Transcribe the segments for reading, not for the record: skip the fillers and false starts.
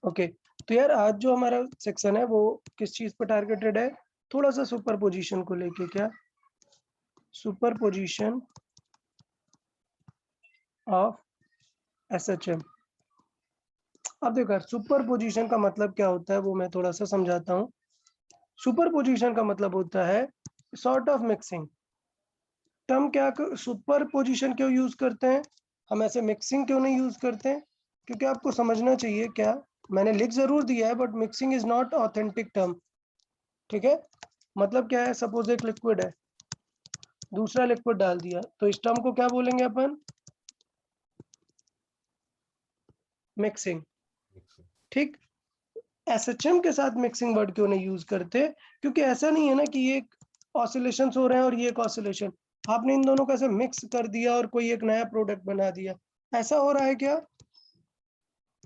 Okay, तो यार आज जो हमारा सेक्शन है वो किस चीज पर टारगेटेड है? थोड़ा सा सुपर पोजिशन को लेके। क्या? Super position of SHM. अब देखो यार, सुपर पोजिशन का मतलब क्या होता है वो मैं थोड़ा सा समझाता हूँ। सुपर पोजिशन का मतलब होता है सॉर्ट ऑफ मिक्सिंग। टर्म क्या, सुपर पोजिशन क्यों यूज करते हैं हम, ऐसे मिक्सिंग क्यों नहीं यूज करते हैं? क्योंकि आपको समझना चाहिए, क्या मैंने लिख जरूर दिया है but mixing is not authentic term. ठीक है, मतलब क्या है, सपोज एक लिक्विड है, दूसरा लिक्विड डाल दिया, तो इस टर्म को क्या बोलेंगे अपन? मिक्सिंग। ठीक, एसएचएम के साथ मिक्सिंग वर्ड क्यों नहीं यूज करते? क्योंकि ऐसा नहीं है ना कि ये ऑसिलेशंस हो रहे हैं और ये एक ऑसिलेशन, आपने इन दोनों को ऐसे मिक्स कर दिया और कोई एक नया प्रोडक्ट बना दिया, ऐसा हो रहा है क्या?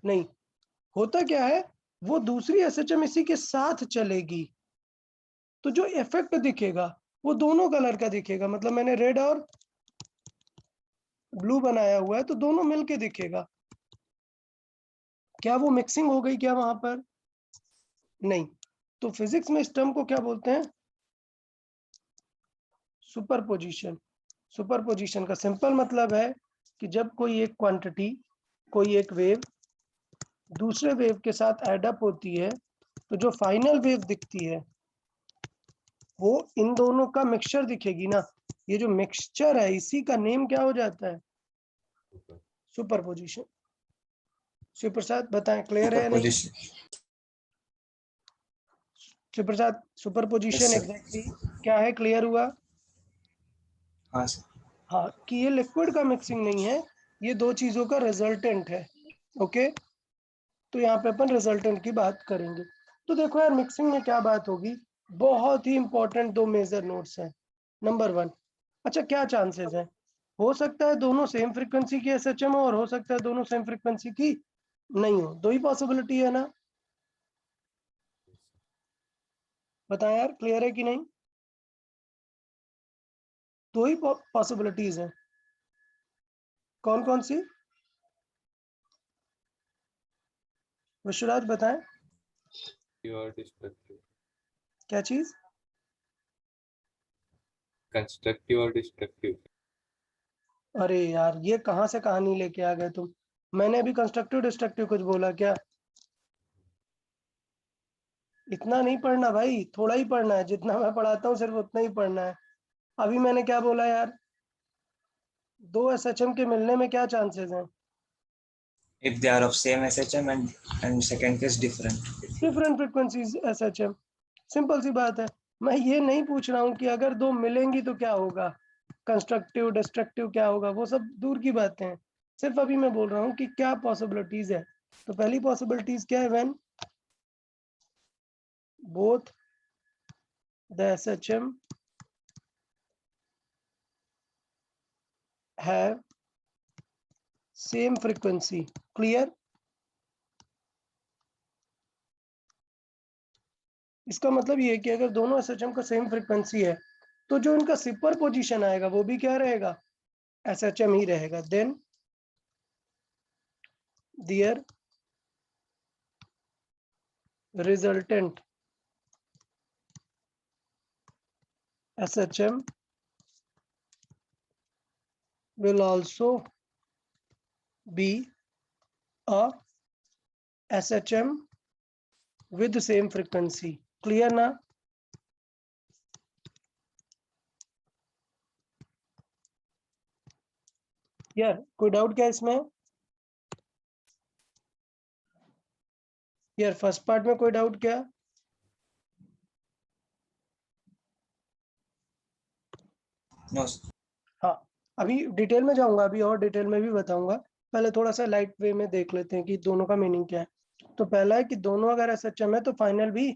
नहीं। होता क्या है, वो दूसरी एसएचएम इसी के साथ चलेगी, तो जो इफेक्ट दिखेगा वो दोनों कलर का दिखेगा। मतलब मैंने रेड और ब्लू बनाया हुआ है तो दोनों मिलके दिखेगा। क्या वो मिक्सिंग हो गई क्या वहां पर? नहीं। तो फिजिक्स में इस टर्म को क्या बोलते हैं? सुपरपोजिशन। सुपरपोजिशन का सिंपल मतलब है कि जब कोई एक क्वांटिटी, कोई एक वेव दूसरे वेव के साथ एड अप होती है तो जो फाइनल वेव दिखती है वो इन दोनों का मिक्सचर दिखेगी ना। ये जो मिक्सचर है इसी का नेम क्या हो जाता है? सुपरपोजिशन। शिवप्रसाद बताएं, क्लियर है या नहीं? Superposition. Shivprasad, yes superposition sir. Exactly क्या है, क्लियर हुआ? हाँ सर। हाँ, कि ये लिक्विड का मिक्सिंग नहीं है, ये दो चीजों का रिजल्टेंट है। ओके, तो यहाँ पे अपन रिजल्टेंट की बात करेंगे। तो देखो यार, मिक्सिंग में क्या बात होगी, बहुत ही इंपॉर्टेंट दो मेजर नोट्स हैं। नंबर वन, अच्छा क्या चांसेस है? हो सकता है दोनों सेम फ्रीक्वेंसी की एसएचएम हो और हो सकता है दोनों सेम फ्रीक्वेंसी की नहीं हो, दो ही पॉसिबिलिटी है ना। बताएं यार, क्लियर है कि नहीं? दो ही पॉसिबिलिटीज हैं। कौन कौन सी? विश्वराज बताएं। क्या चीज? कंस्ट्रक्टिव और डिस्ट्रक्टिव। अरे यार, ये कहाँ से कहानी लेके आ गए तुम? मैंने अभी कंस्ट्रक्टिव डिस्ट्रक्टिव कुछ बोला क्या? इतना नहीं पढ़ना भाई, थोड़ा ही पढ़ना है, जितना मैं पढ़ाता हूँ सिर्फ उतना ही पढ़ना है। अभी मैंने क्या बोला यार, दो एसएचएम के मिलने में क्या चांसेस हैं? If they are of same SHM and second case different. Different frequencies SHM. Simple सी बात है। मैं ये नहीं पूछ रहा हूँ कि अगर दो मिलेंगी तो क्या होगा, कंस्ट्रक्टिव डिस्ट्रक्टिव क्या होगा, वो सब दूर की बातें हैं। सिर्फ अभी मैं बोल रहा हूँ कि क्या पॉसिबिलिटीज है। तो पहली पॉसिबिलिटीज क्या है? When both the SHM have same frequency. Clear? इसका मतलब ये है कि अगर दोनों एसएचएम का सेम फ्रीक्वेंसी है तो जो इनका सुपर पोजिशन आएगा वो भी क्या रहेगा? एसएचएम ही रहेगा। Then there resultant SHM will also be a SHM with the same frequency. Clear ना? यार कोई डाउट क्या इसमें? यार फर्स्ट पार्ट में कोई डाउट क्या? No sir. हाँ, अभी डिटेल में जाऊंगा, अभी और डिटेल में भी बताऊंगा। पहले थोड़ा सा लाइट वे में देख लेते हैं कि दोनों का मीनिंग क्या है। तो पहला है कि दोनों अगर एसएचएम है तो फाइनल भी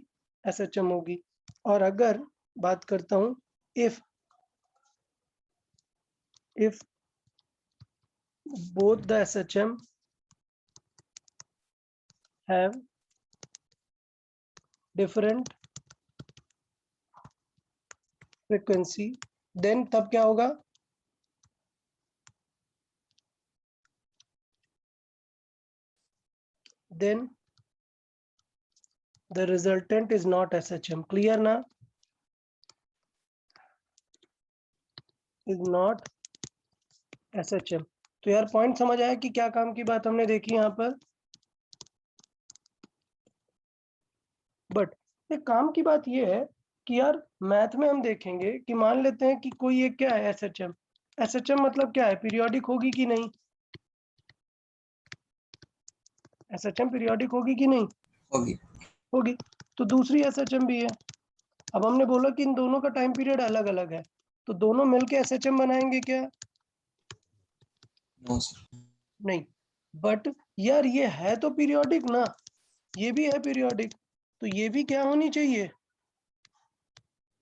एसएचएम होगी। और अगर बात करता हूँ, if both the SHM have different frequency, then तब क्या होगा? then The resultant is not SHM. Clear ना? Is not SHM. तो यार पॉइंट समझ आया कि क्या काम की बात हमने देखी यहाँ पर? बट एक काम की बात ये है कि यार मैथ में हम देखेंगे कि मान लेते हैं कि कोई एक क्या है SHM. SHM मतलब क्या है? पीरियोडिक होगी कि नहीं? SHM पीरियोडिक होगी कि नहीं? होगी। होगी। तो दूसरी SHM भी है। अब हमने बोला कि इन दोनों का टाइम पीरियड अलग अलग है, तो दोनों मिलके SHM बनाएंगे क्या? No sir. नहीं। बट यार ये है तो पीरियोडिक ना, ये भी है पीरियोडिक, तो ये भी क्या होनी चाहिए?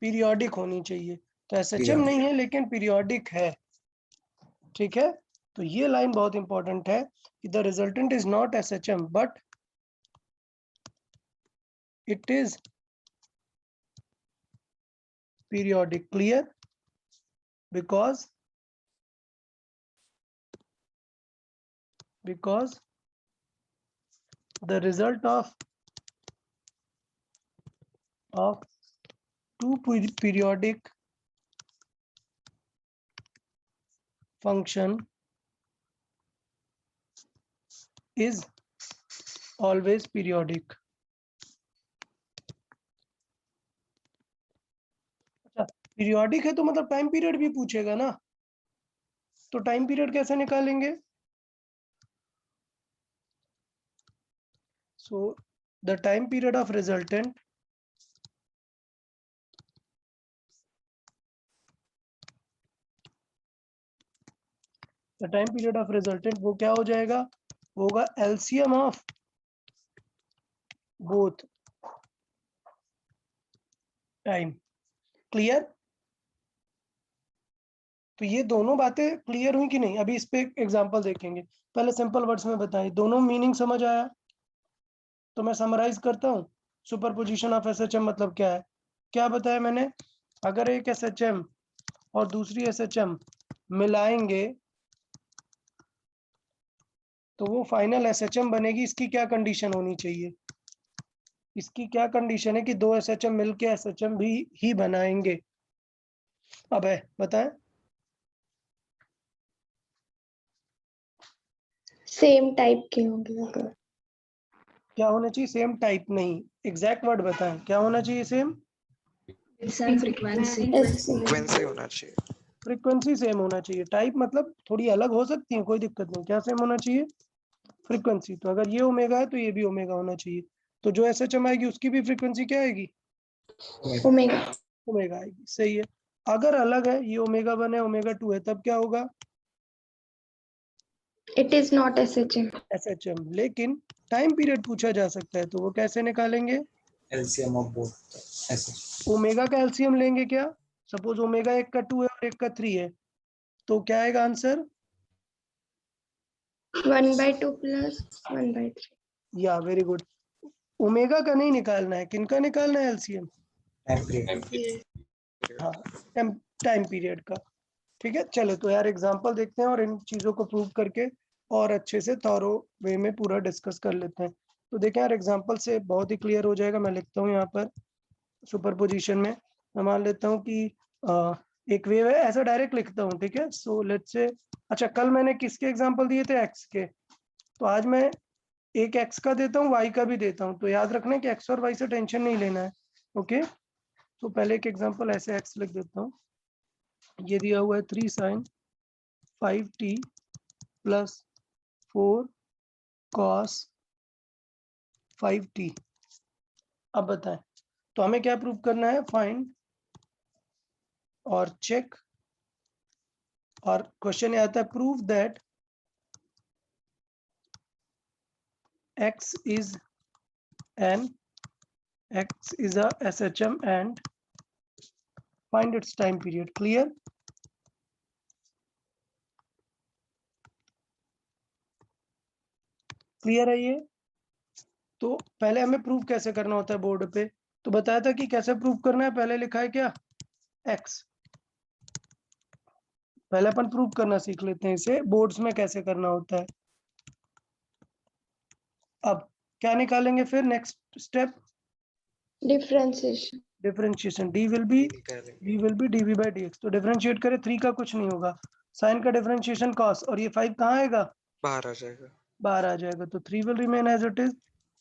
पीरियोडिक होनी चाहिए। तो SHM नहीं है लेकिन पीरियोडिक है। ठीक है, तो ये लाइन बहुत इंपॉर्टेंट है कि the resultant is not SHM but it is periodic. Clear? because the result of two periodic function is always periodic. अच्छा, पीरियोडिक है तो मतलब टाइम पीरियड भी पूछेगा ना, तो टाइम पीरियड कैसे निकालेंगे? So the time period of resultant वो क्या हो जाएगा? होगा LCM of both time. Clear? तो ये दोनों बातें क्लियर हुई कि नहीं? अभी इस पे एग्जांपल देखेंगे. पहले सिंपल वर्ड्स में बताएं. दोनों मीनिंग समझ आया? तो मैं समराइज करता हूँ. सुपरपोजिशन ऑफ SHM मतलब क्या है? क्या बताया मैंने? अगर एक SHM और दूसरी SHM मिलाएंगे तो वो फाइनल SHM बनेगी. इसकी क्या कंडीशन होनी चाहिए? इसकी क्या कंडीशन है कि दो SHM मिलके SHM भी ही बनाएंगे? अब है, बताएं. सेम टाइप के होंगे अगर. क्या होना चाहिए? सेम टाइप नहीं, एग्जैक्ट वर्ड बताएं. क्या होना चाहिए? सेम फ्रीक्वेंसी होना चाहिए. फ्रीक्वेंसी सेम होना चाहिए. टाइप मतलब थोड़ी अलग हो सकती है, कोई दिक्कत नहीं. क्या सेम होना चाहिए? फ्रीक्वेंसी. तो अगर ये ओमेगा है तो ये भी ओमेगा होना चाहिए. तो जो SHM आएगी उसकी भी फ्रीक्वेंसी क्या आएगी? ओमेगा. ओमेगा आएगी. सही है. अगर अलग है, ये ओमेगा 1 है, ओमेगा 2 है, तब क्या होगा? It is not SHM. SHM. लेकिन टाइम पीरियड पूछा जा सकता है, तो वो कैसे निकालेंगे? LCM ऑफ बोथ ऐसे। ओमेगा का एलसीएम लेंगे क्या? सपोज ओमेगा एक का 2 है और एक का 3 है, तो क्या आएगा आंसर? 1/2 प्लस 1/3. या वेरी गुड. ओमेगा का नहीं निकालना है, किनका निकालना है एलसीएम? हाँ, टाइम पीरियड का. ठीक है, चलो तो यार एग्जांपल देखते हैं और इन चीजों को प्रूव करके और अच्छे से थॉरो वे में पूरा डिस्कस कर लेते हैं. तो देखें यार, एग्जांपल से बहुत ही क्लियर हो जाएगा. मैं लिखता हूँ यहाँ पर सुपरपोजिशन में. मैं मान लेता हूँ कि एक वेव है, ऐसा डायरेक्ट लिखता हूँ. ठीक है, सो लेट्स से. अच्छा, कल मैंने किसके एग्जांपल दिए थे? एक्स के. तो आज मैं एक एक्स का देता हूँ, वाई का भी देता हूँ. तो याद रखना कि एक्स और वाई से टेंशन नहीं लेना है. ओके, तो पहले एक एग्जांपल ऐसे एक्स लिख देता हूँ. ये दिया हुआ है 3 sin 5t plus 4 cos 5t. अब बताएं, तो हमें क्या प्रूव करना है? फाइंड और चेक. और क्वेश्चन ये आता है, prove that x is a SHM and find its time period. Clear? Clear है ये? तो पहले हमें प्रूव कैसे करना होता है बोर्ड पे, तो बताया था कि कैसे प्रूव करना है. पहले लिखा है क्या? x. पहले अपन प्रूव करना सीख लेते हैं इसे, बोर्ड्स में कैसे करना होता है. अब क्या निकालेंगे फिर next step? Differentiation. Differentiation d will be dv by dx। तो डिफरेंशिएट करें 3 का कुछ नहीं होगा, साइन का डिफरेंशिएशन cos, और ये 5 कहाँ आएगा, बाहर आ जाएगा। बाहर आ जाएगा, तो 3 will remain as it is,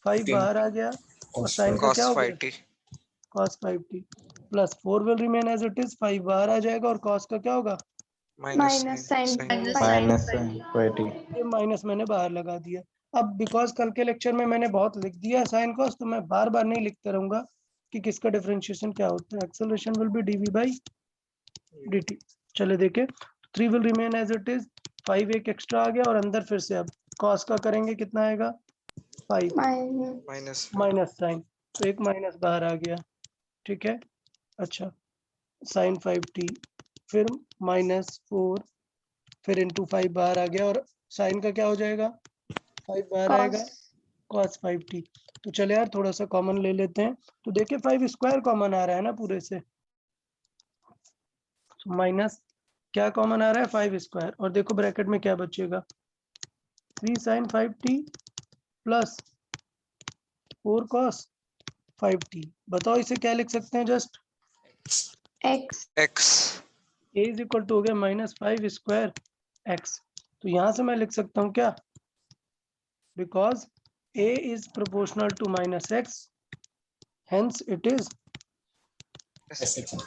5 15 बाहर आ गया, और साइन का cos क्या हो गया 5t cos 5t, plus 4 will remain as it is, 5 बाहर आ जाएगा, और cos का क्या होगा, Minus sin माइनस क्वाटी। ये माइनस मैंने बाहर लगा दिया। अब बिकॉज कल के लेक्चर में मैंने बहुत लिख दिया साइन कॉस, तो मैं बार बार नहीं लिखता रहूंगा कि किसका डिफरेंशिएशन क्या होता है। Acceleration will be dv by dt। चले देखे, 3 will remain as it is, 5 एक एक्स्ट्रा आ गया, और अंदर फिर से अब कॉस का करेंगे, कितना आएगा 5 माइनस माइनस साइन, तो एक माइनस बाहर आ गया, ठीक है। अच्छा, साइन 5t, फिर -4, फिर इंटू 5 बाहर आ गया, और साइन का क्या हो जाएगा 5 बाहर आएगा, cos 5t। तो चले यार थोड़ा सा कॉमन ले लेते हैं, तो देखिए 5 स्क्वायर कॉमन आ रहा है ना पूरे से, माइनस क्या कॉमन आ रहा है 5 स्क्वायर, और देखो ब्रैकेट में क्या बचेगा 3 sin 5t plus 4 cos 5t। बताओ इसे क्या लिख सकते हैं, just x. x a is equal to हो गया -5 स्क्वायर x। तो यहाँ से मैं लिख सकता हूँ क्या, because a is proportional to -x, hence it is SHM।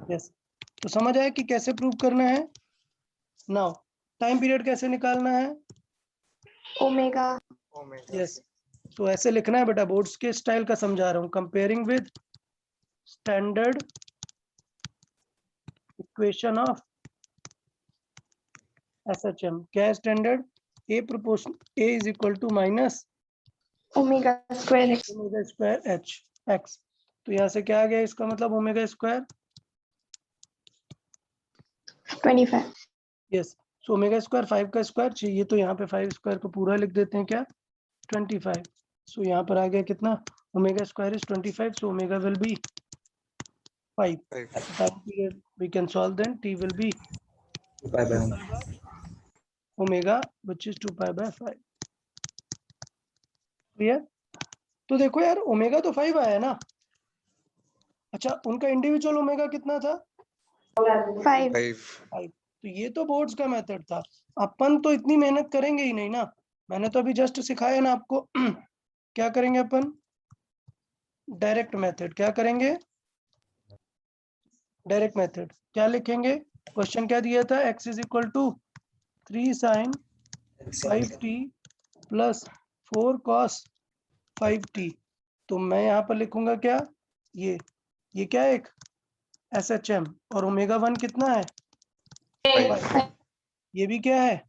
yes। तो समझ आया कि कैसे प्रूव करना है। नाउ टाइम पीरियड कैसे निकालना है, Omega. Omega yes. तो ऐसे लिखना है बेटा, बोर्ड्स के स्टाइल का समझा रहा हूँ, comparing with standard equation of SHM। क्या है standard, a proportion a is equal to minus Omega square x. Omega square h x। तो यहाँ से क्या आ गया, इसका मतलब omega square, 25. Yes. So omega square 5 का स्क्वायर चाहिए, तो यहाँ पे 5 स्क्वायर को पूरा लिख देते हैं क्या 25। सो यहाँ पर आ गया कितना, omega square is 25, so omega will be 5। Time period we can solve, then t will be 2 pi by 1। Omega which is 2 pi by 5। Clear. तो देखो यार ओमेगा तो 5 आया ना, अच्छा उनका इंडिविजुअल ओमेगा कितना था 5. 5 5। तो ये तो बोर्ड्स का मेथड था, अपन तो इतनी मेहनत करेंगे ही नहीं ना, मैंने तो अभी जस्ट सिखाया ना आपको क्या करेंगे अपन, डायरेक्ट मेथड। क्या करेंगे, डायरेक्ट मेथड। क्या लिखेंगे, क्वेश्चन क्या दिया था, x is equal to 3 sin 5t plus 4 cos 5t। तो मैं यहाँ पर लिखूंगा क्या, ये क्या है, एक SHM, और ओमेगा 1 कितना है 5। ये भी क्या है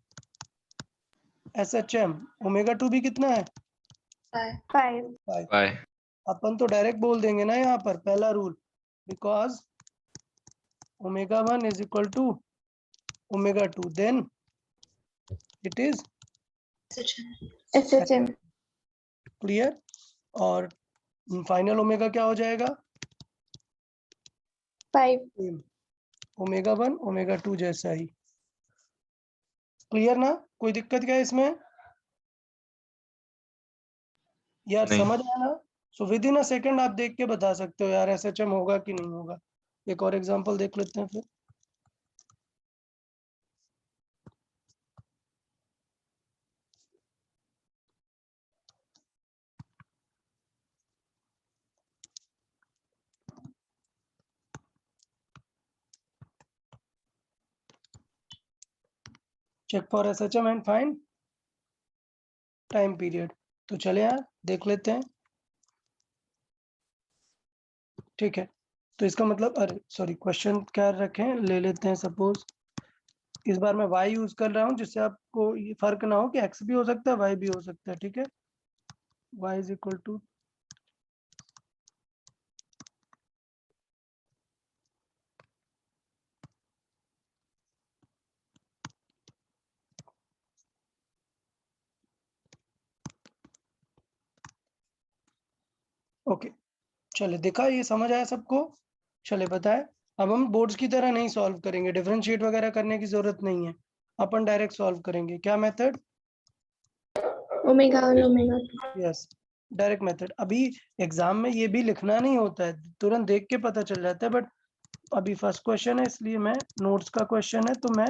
SHM, ओमेगा 2 भी कितना है 5. 5। बाय। अपन तो डायरेक्ट बोल देंगे ना यहाँ पर, पहला rule, because omega 1 is equal to omega 2, then it is SHM. Clear. और फाइनल ओमेगा क्या हो जाएगा 5. ओमेगा 1 ओमेगा 2 जैसा ही। क्लियर ना, कोई दिक्कत क्या है इसमें यार, नहीं। समझ आया ना। So with in a second आप देख के बता सकते हो यार SHM होगा कि नहीं होगा। एक और एग्जांपल देख लेते हैं फिर। Check for SHM and find time period. तो चले यार देख लेते हैं, ठीक है। तो इसका मतलब, अरे सॉरी, क्वेश्चन क्या रखें, ले लेते हैं सपोज इस बार मैं y यूज कर रहा हूँ, जिससे आपको ये फर्क ना हो कि x भी हो सकता है y भी हो सकता है, ठीक है। y is equal to okay. चले देखा, ये समझ आया सबको, चले बताए। अब हम बोर्ड्स की तरह नहीं सॉल्व करेंगे, डिफरेंशिएट वगैरह करने की जरूरत नहीं है, अपन डायरेक्ट सॉल्व करेंगे। क्या method, Omega 1 Omega 2. Yes. Direct method. अभी एग्जाम में ये भी लिखना नहीं होता है, तुरंत देख के पता चल जाता है, बट अभी फर्स्ट क्वेश्चन है इसलिए मैं नोट्स का क्वेश्चन है तो मैं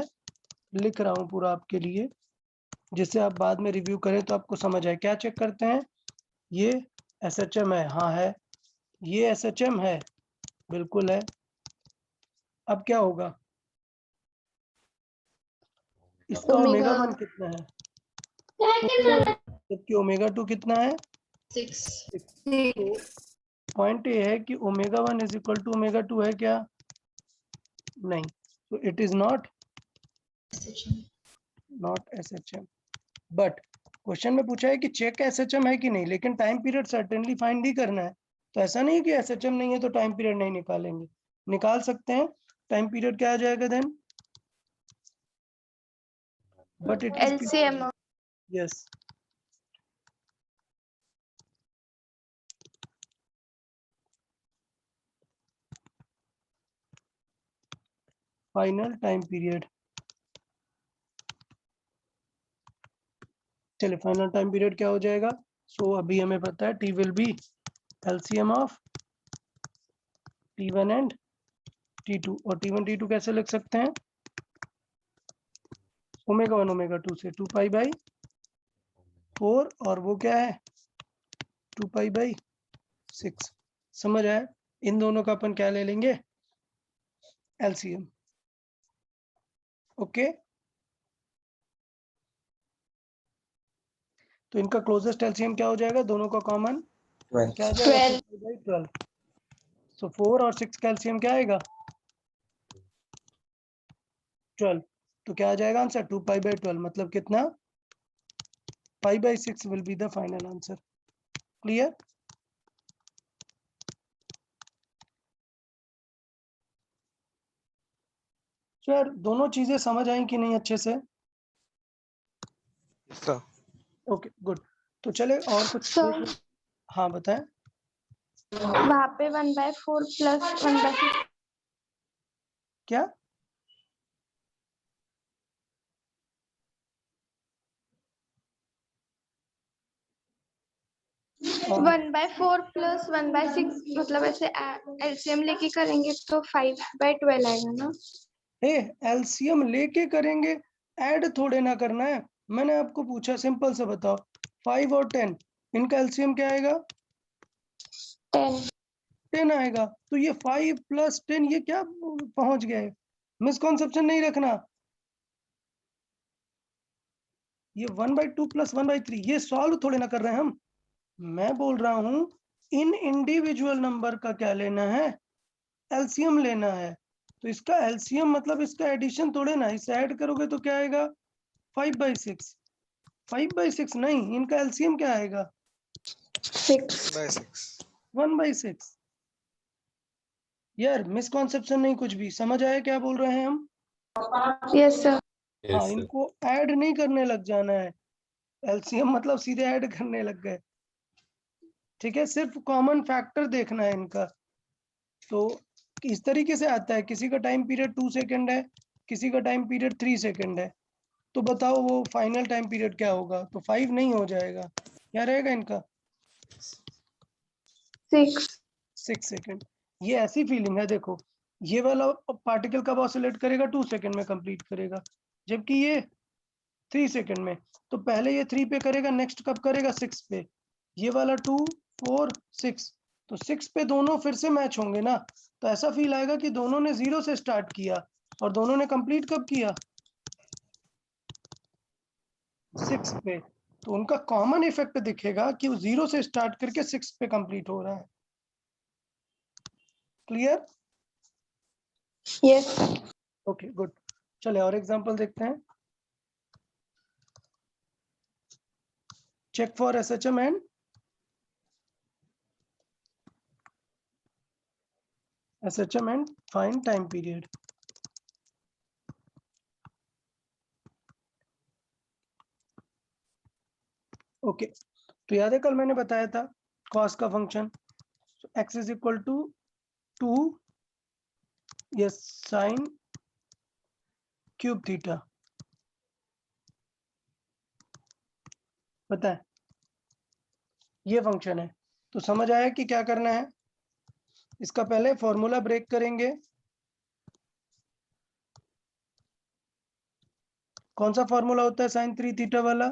लिख रहा हूँ पूरा आपके लिए, जिससे आप बाद में रिव्यू करें तो आपको समझ आए। क्या चेक करते हैं? ये SHM है, हाँ है। ये SHM है, बिल्कुल है। अब क्या होगा? इसका ओमेगा 1 कितना है? जबकि ओमेगा 2 कितना है? 6. तो पॉइंट ये है कि omega 1 is equal to omega 2 है क्या? नहीं, तो it is not SHM। But question में पूछा है कि चेक SHM है कि नहीं, लेकिन टाइम पीरियड सर्टेनली फाइंड ही करना है। तो ऐसा नहीं है कि SHM नहीं है तो टाइम पीरियड नहीं निकालेंगे, निकाल सकते हैं। टाइम पीरियड क्या आ जाएगा then? But it is LCM. Yes. Final time period. चलिए फाइनल टाइम पीरियड क्या हो जाएगा? सो अभी हमें पता है T will be LCM of T1 and T2। और T1 T2 कैसे लिख सकते हैं? ओमेगा 1 ओमेगा 2 से 2 पाई बाई 4, और वो क्या है? 2 पाई बाई 6। समझ आया? इन दोनों का अपन क्या ले लेंगे? LCM। ओके, तो इनका क्लोजेस्ट LCM क्या हो जाएगा? दोनों का कॉमन 12. क्या आ जाएगा? 12. 2 पाई बाई 12। सो 4 और 6 का LCM क्या आएगा? 12। तो क्या आ जाएगा आंसर? 2 pi by 12। मतलब कितना? Pi by 6 will be the final answer. Clear? Sir दोनों चीजें समझ आई कि नहीं अच्छे से? इसका ओके गुड। तो चले और कुछ So, हाँ बताएं। वहाँ पे 1/4 plus 1/6. क्या? हाँ। 1/4 plus 1/6 मतलब ऐसे LCM लेके करेंगे तो 5/12 आएगा ना? LCM लेके करेंगे, ऐड थोड़े ना करना है। मैंने आपको पूछा, सिंपल से बताओ, 5 और 10 इनका LCM क्या आएगा? 10. 10 आएगा। तो ये 5 + 10 ये क्या पहुंच गए? मिसकॉन्सेप्शन नहीं रखना। ये 1/2 + 1/3 ये सॉल्व थोड़े ना कर रहे हैं हम। मैं बोल रहा हूं इन इंडिविजुअल नंबर का क्या लेना है? LCM लेना है। तो इसका LCM मतलब इसका एडिशन थोड़े ना, इसे ऐड करोगे तो क्या आएगा? 5/6। 5/6 नहीं, इनका LCM क्या आएगा? 6. 1/6. 1/6। यार मिसकॉन्सेप्शन नहीं, कुछ भी समझ आया क्या बोल रहे हैं हम? Yes sir. Yes, हाँ, sir. इनको ऐड नहीं करने लग जाना है। LCM मतलब सीधे ऐड करने लग गए। ठीक है, सिर्फ कॉमन फैक्टर देखना है इनका। तो इस तरीके से आता है, किसी का टाइम पीरियड 2 सेकंड है, किसी का टाइम पीरियड 3 सेकंड है। तो बताओ वो फाइनल टाइम पीरियड क्या होगा? तो 5 नहीं हो जाएगा, क्या रहेगा इनका? 6. 6 सेकंड। ये ऐसी फीलिंग है, देखो ये वाला पार्टिकल कब ऑसिलेट करेगा? 2 सेकंड में कंप्लीट करेगा, जबकि ये 3 सेकंड में। तो पहले ये 3 पे करेगा, नेक्स्ट कब करेगा? 6 पे। ये वाला 2 4 6, तो 6 पे दोनों फिर से मैच होंगे ना। तो ऐसा फील आएगा कि दोनों ने 0 से स्टार्ट किया और दोनों ने कंप्लीट कब किया? 6 पे। तो उनका कॉमन इफेक्ट दिखेगा कि वो 0 से स्टार्ट करके 6 पे कंप्लीट हो रहा है। क्लियर? Yes. Okay good. चले और एग्जांपल देखते हैं। Check for SHM and find time period. Okay, तो याद है कल मैंने बताया था कॉस का function x is equal to 2 yes sine cube theta. पता है? ये फंक्शन है। तो समझ आया कि क्या करना है। इसका पहले फॉर्मूला ब्रेक करेंगे। कौन सा फॉर्मूला होता है साइन 3 थीटा वाला?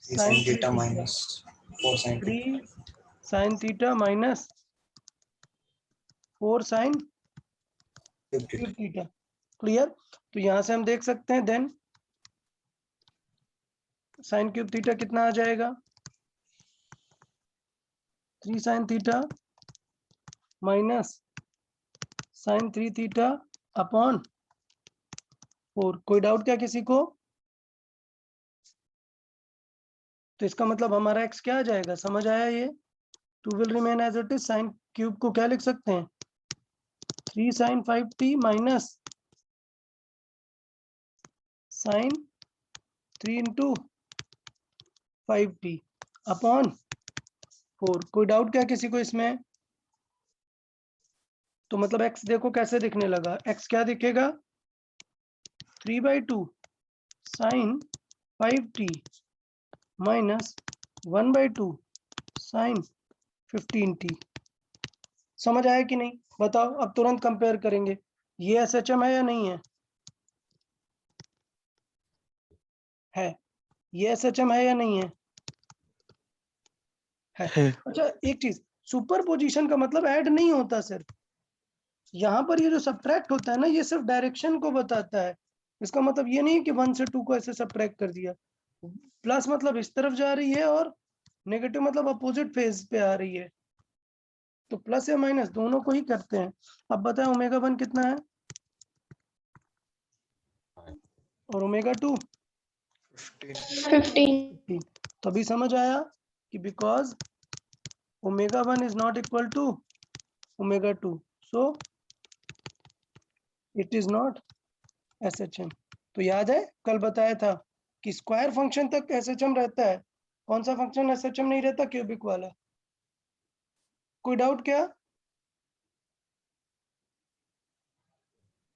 3 sin theta minus 4 sin 3 theta. Sine theta minus 4 sine 50. Theta. Clear? तो यहां से हम देख सकते हैं देन साइन क्यूब थीटा कितना आ जाएगा? 3 sine theta minus sine 3 theta upon 4। कोई डाउट क्या किसी को? तो इसका मतलब हमारा x क्या आ जाएगा? समझ आया ये? 2 will remain as it is. Sine cube को क्या लिख सकते हैं? 3 sine 5t minus sine 3 into 5t upon 4। कोई डाउट क्या किसी को इसमें? तो मतलब x देखो कैसे दिखने लगा। x क्या दिखेगा? 3/2 sign 5t minus 1/2 sign 15t। समझ आया कि नहीं? बताओ। अब तुरंत कंपेयर करेंगे। ये SHM है या नहीं है? है। ये SHM है या नहीं है? है। अच्छा एक चीज, सुपरपोजिशन का मतलब ऐड नहीं होता सिर्फ। यहाँ पर ये जो सब्ट्रैक्ट होता है ना, ये सिर्फ डायरेक्शन को बताता है। इसका मतलब ये नहीं कि 1 से 2 को ऐसे सब्ट्रैक्ट कर दिया। प्लस मतलब इस तरफ जा रही है और नेगेटिव मतलब अपोजिट फेज पे आ रही है। तो प्लस या माइनस दोनों को ही करते हैं। अब बताएं ओमेगा 1 कितना है और ओमेगा 2 15. 15. तभी समझ आया कि because omega 1 is not equal to omega 2, so it is not SHM। तो याद है कल बताया था कि स्क्वायर फंक्शन तक SHM रहता है। कौन सा फंक्शन SHM नहीं रहता? क्यूबिक वाला। कोई डाउट क्या?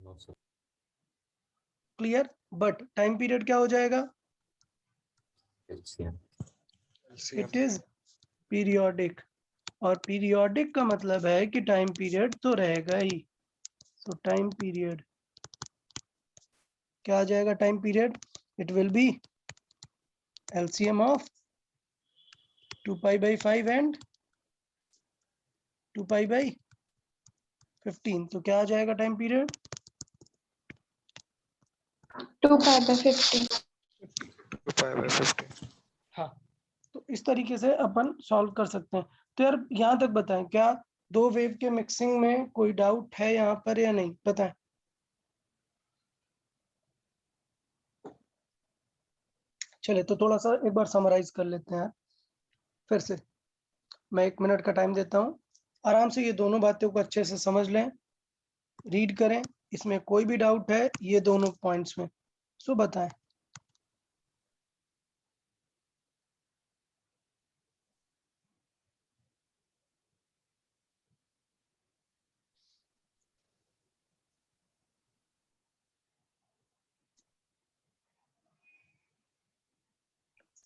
No, sir. Clear? But time period क्या हो जाएगा? LCM. LCM. It is periodic. और पीरियोडिक का मतलब है कि टाइम पीरियड तो रहेगा ही। सो टाइम पीरियड क्या आ जाएगा? Time period it will be LCM of 2π/5 and 2π/15। तो क्या आ जाएगा टाइम पीरियड? 2π/15. 2π/15. हाँ। तो इस तरीके से अपन सॉल्व कर सकते हैं। तो यार यहाँ तक बताएं, क्या दो वेव के मिक्सिंग में कोई डाउट है यहाँ पर या नहीं? बताएं। चलिए तो थोड़ा सा एक बार समराइज कर लेते हैं फिर से। मैं 1 मिनट का टाइम देता हूँ। आराम से ये दोनों बातों को अच्छे से समझ लें, रीड करें। इसमें कोई भी डाउट है ये दोनों पॉइंट्स में, सो बताएं।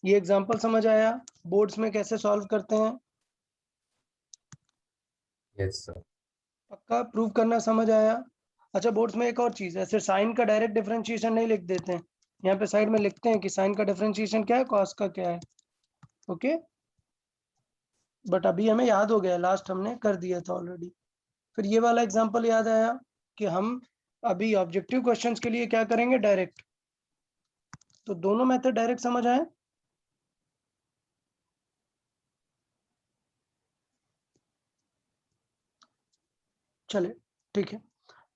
ये एग्जांपल समझ आया? बोर्ड्स में कैसे सॉल्व करते हैं? Yes, sir. पक्का प्रूव करना समझ आया? अच्छा बोर्ड्स में एक और चीज, ऐसे साइन का डायरेक्ट डिफरेंशिएशन नहीं लिख देते हैं। यहाँ पे साइड में लिखते हैं कि साइन का डिफरेंशिएशन क्या है, कॉस का क्या है। ओके, बट अभी हमें याद हो गया, लास्ट हमने कर दिया था ऑलरेडी। फिर ये वाला एग्जांपल याद आया कि हम अभी ऑब्जेक्टिव क्वेश्चंस के लिए क्या करेंगे? डायरेक्ट। तो दोनों मेथड डायरेक्ट समझ आए? चले ठीक है।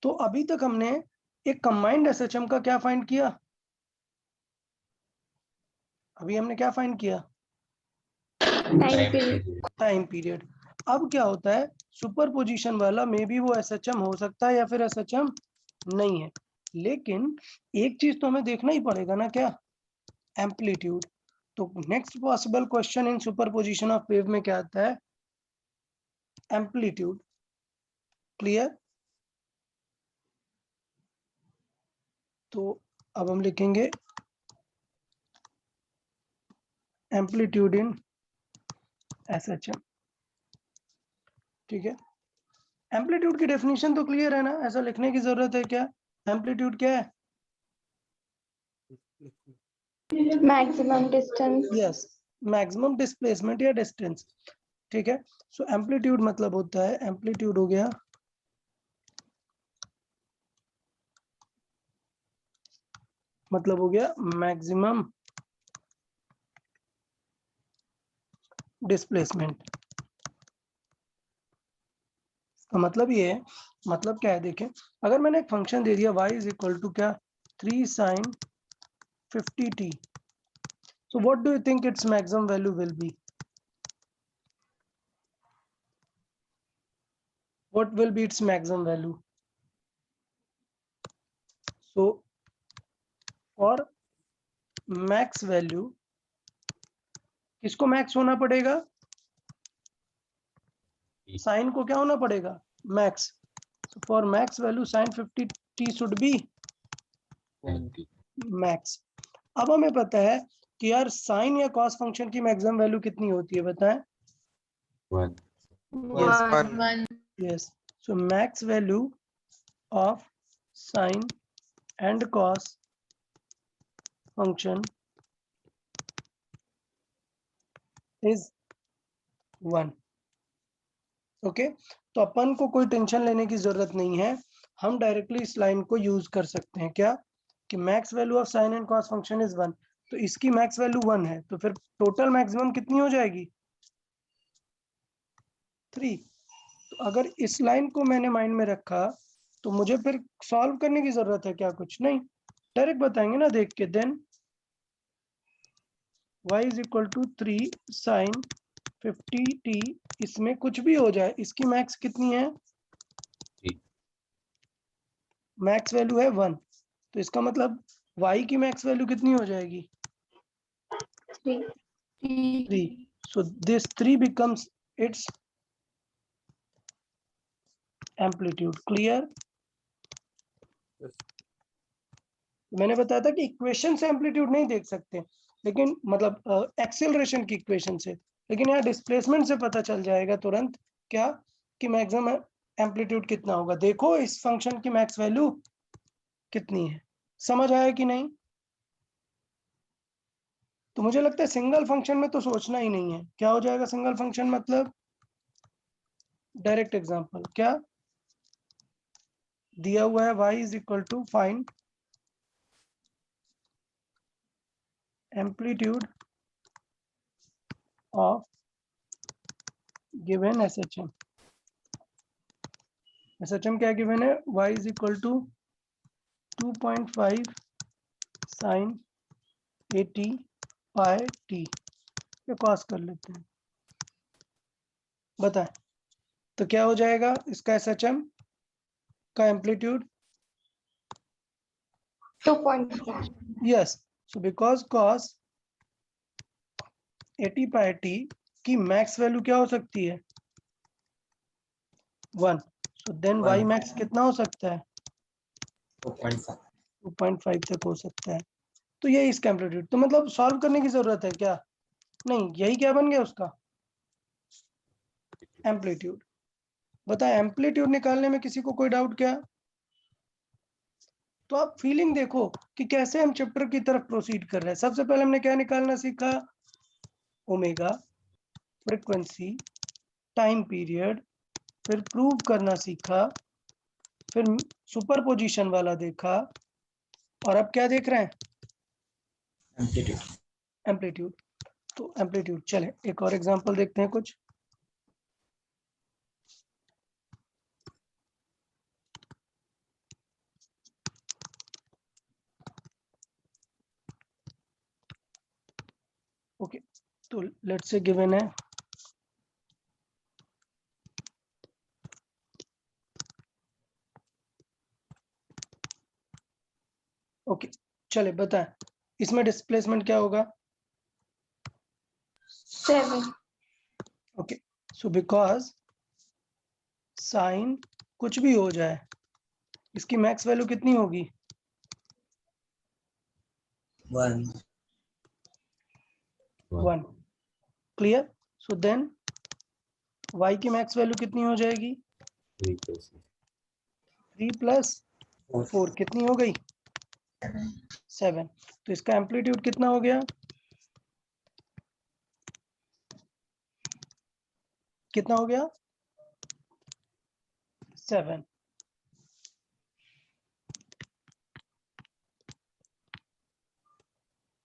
तो अभी तक हमने एक कंबाइंड एसएचएम का क्या फाइंड किया? अभी हमने क्या फाइंड किया? Time period. Time period. अब क्या होता है, सुपरपोजिशन वाला में भी वो एसएचएम हो सकता है या फिर एसएचएम नहीं है। लेकिन एक चीज तो हमें देखना ही पड़ेगा ना, क्या? एम्पलीट्यूड। तो next possible question in superposition of wave में क्या आता है? एम्पलीट्यूड। क्लियर? तो अब हम लिखेंगे एम्पलीट्यूड इन SHM। ठीक है, एम्पलीट्यूड की डेफिनेशन तो क्लियर है ना, ऐसा लिखने की जरूरत है क्या? एम्पलीट्यूड क्या है? Maximum distance. Yes, maximum displacement या डिस्टेंस। ठीक है, सो एम्पलीट्यूड मतलब होता है, एम्पलीट्यूड हो गया मतलब हो गया मैक्सिमम डिस्प्लेसमेंट। इसका मतलब ये है, मतलब क्या है देखें, अगर मैंने एक फंक्शन दे दिया y इज इक्वल टू क्या 3 sin 50t, so what do you think its maximum value will be? What will be its maximum value? So for max value किसको मैक्स होना पड़ेगा? साइन को क्या होना पड़ेगा? Max. So for max value sin 50t should be 90. Max. अब हमें पता है कि यार साइन या कॉस फंक्शन की मैक्सिमम वैल्यू कितनी होती है, बताएं। 1. Yes. One. Yes. So max value of sine and cos function is 1. Okay, तो अपन को कोई टेंशन लेने की जरूरत नहीं है, हम डायरेक्टली इस लाइन को यूज कर सकते हैं क्या, कि max value of sine and cos function is 1, तो इसकी मैक्स वैल्यू 1 है, तो फिर टोटल मैक्सिमम कितनी हो जाएगी? 3। तो अगर इस लाइन को मैंने माइंड में रखा तो मुझे फिर सॉल्व करने की जरूरत है क्या? कुछ नहीं, डायरेक्ट बताएंगे ना देख के। Then y is equal to 3 sine 50t, इसमें कुछ भी हो जाए, इसकी मैक्स कितनी है? मैक्स वैल्यू है 1, तो इसका मतलब y की मैक्स वैल्यू कितनी हो जाएगी? 3। So this 3 becomes its amplitude. Clear? मैंने बताया था कि इक्वेशन से एम्पलीट्यूड नहीं देख सकते, लेकिन मतलब एक्सेलरेशन की इक्वेशन से, लेकिन यहाँ डिस्प्लेसमेंट से पता चल जाएगा तुरंत क्या, कि मैक्सिमम एम्पलीट्यूड कितना होगा। देखो इस फंक्शन की मैक्स वैल्यू कितनी है, समझ आया कि नहीं? तो मुझे लगता है सिंगल फंक्शन में तो सोचना ही नहीं है। क्या हो जाएगा सिंगल फंक्शन मतलब? डायरेक्ट एग्जांपल, क्या दिया हुआ है y is equal to find amplitude of given SHM। SHM क्या गिवन है? y is equal to 2.5 sin 80 pi t। ये cos कर लेते हैं, बताएं तो क्या हो जाएगा इसका SHM का amplitude? 2.5। Yes, so because cos 80 pi t की मैक्स वैल्यू क्या हो सकती है? 1। सो देन y मैक्स कितना हो सकता है? 2.5. 2.5 तक हो सकता है। तो यही इसका एम्पलीट्यूड, तो मतलब सॉल्व करने की जरूरत है क्या? नहीं, यही क्या बन गया उसका एम्पलीट्यूड। बताए एम्पलीट्यूड निकालने में किसी को कोई डाउट क्या? तो आप फीलिंग देखो कि कैसे हम चैप्टर की तरफ प्रोसीड कर रहे हैं। सबसे पहले हमने क्या निकालना सीखा? ओमेगा, फ्रीक्वेंसी, टाइम पीरियड, फिर प्रूव करना सीखा, फिर सुपरपोजिशन वाला देखा, और अब क्या देख रहे हैं? Amplitude. एम्पलीट्यूड। तो एम्पलीट्यूड, चले एक और एग्जांपल देखते हैं कुछ। ओके, तो लेट्स से गिवन है ओके, चले बताएं इसमें डिस्प्लेसमेंट क्या होगा? 7। ओके, सो बिकॉज साइन कुछ भी हो जाए, इसकी मैक्स वैल्यू कितनी होगी? 1. 1. क्लियर? सो देन y की मैक्स वैल्यू कितनी हो जाएगी? 3%. 3 प्लस 4 कितनी हो गई? 7. तो इसका एम्पलीट्यूड कितना हो गया? कितना हो गया? 7.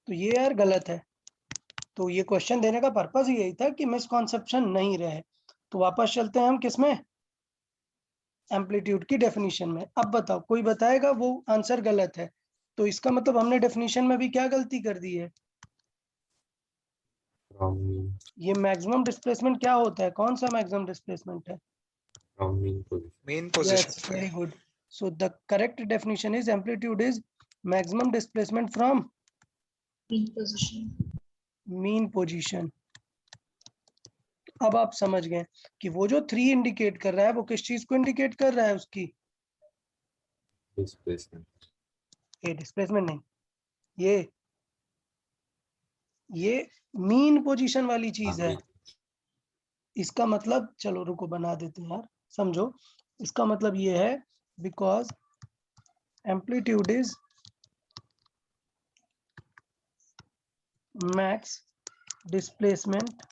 तो ये यार गलत है। तो ये क्वेश्चन देने का पर्पस यही था कि मिसकॉन्सेप्शन नहीं रहे। तो वापस चलते हैं हम किसमें? एम्पलीट्यूड की डेफिनेशन में। अब बताओ, कोई बताएगा वो आंसर गलत है, तो इसका मतलब हमने डेफिनेशन में भी क्या गलती कर दी है? From mean, ये मैक्सिमम डिस्प्लेसमेंट क्या होता है? कौन सा मैक्सिमम डिस्प्लेसमेंट है? from mean position. Main Yes, position very good. So the correct definition is amplitude is maximum displacement from mean position. अब आप समझ गए कि वो जो 3 इंडिकेट कर रहा है वो किस चीज को इंडिकेट कर रहा है? उसकी Displacement. ये डिस्प्लेसमेंट नहीं, ये मीन पोजीशन वाली चीज है। mean. इसका मतलब, चलो रुको बना देते हैं यार, समझो। इसका मतलब ये है because amplitude is max displacement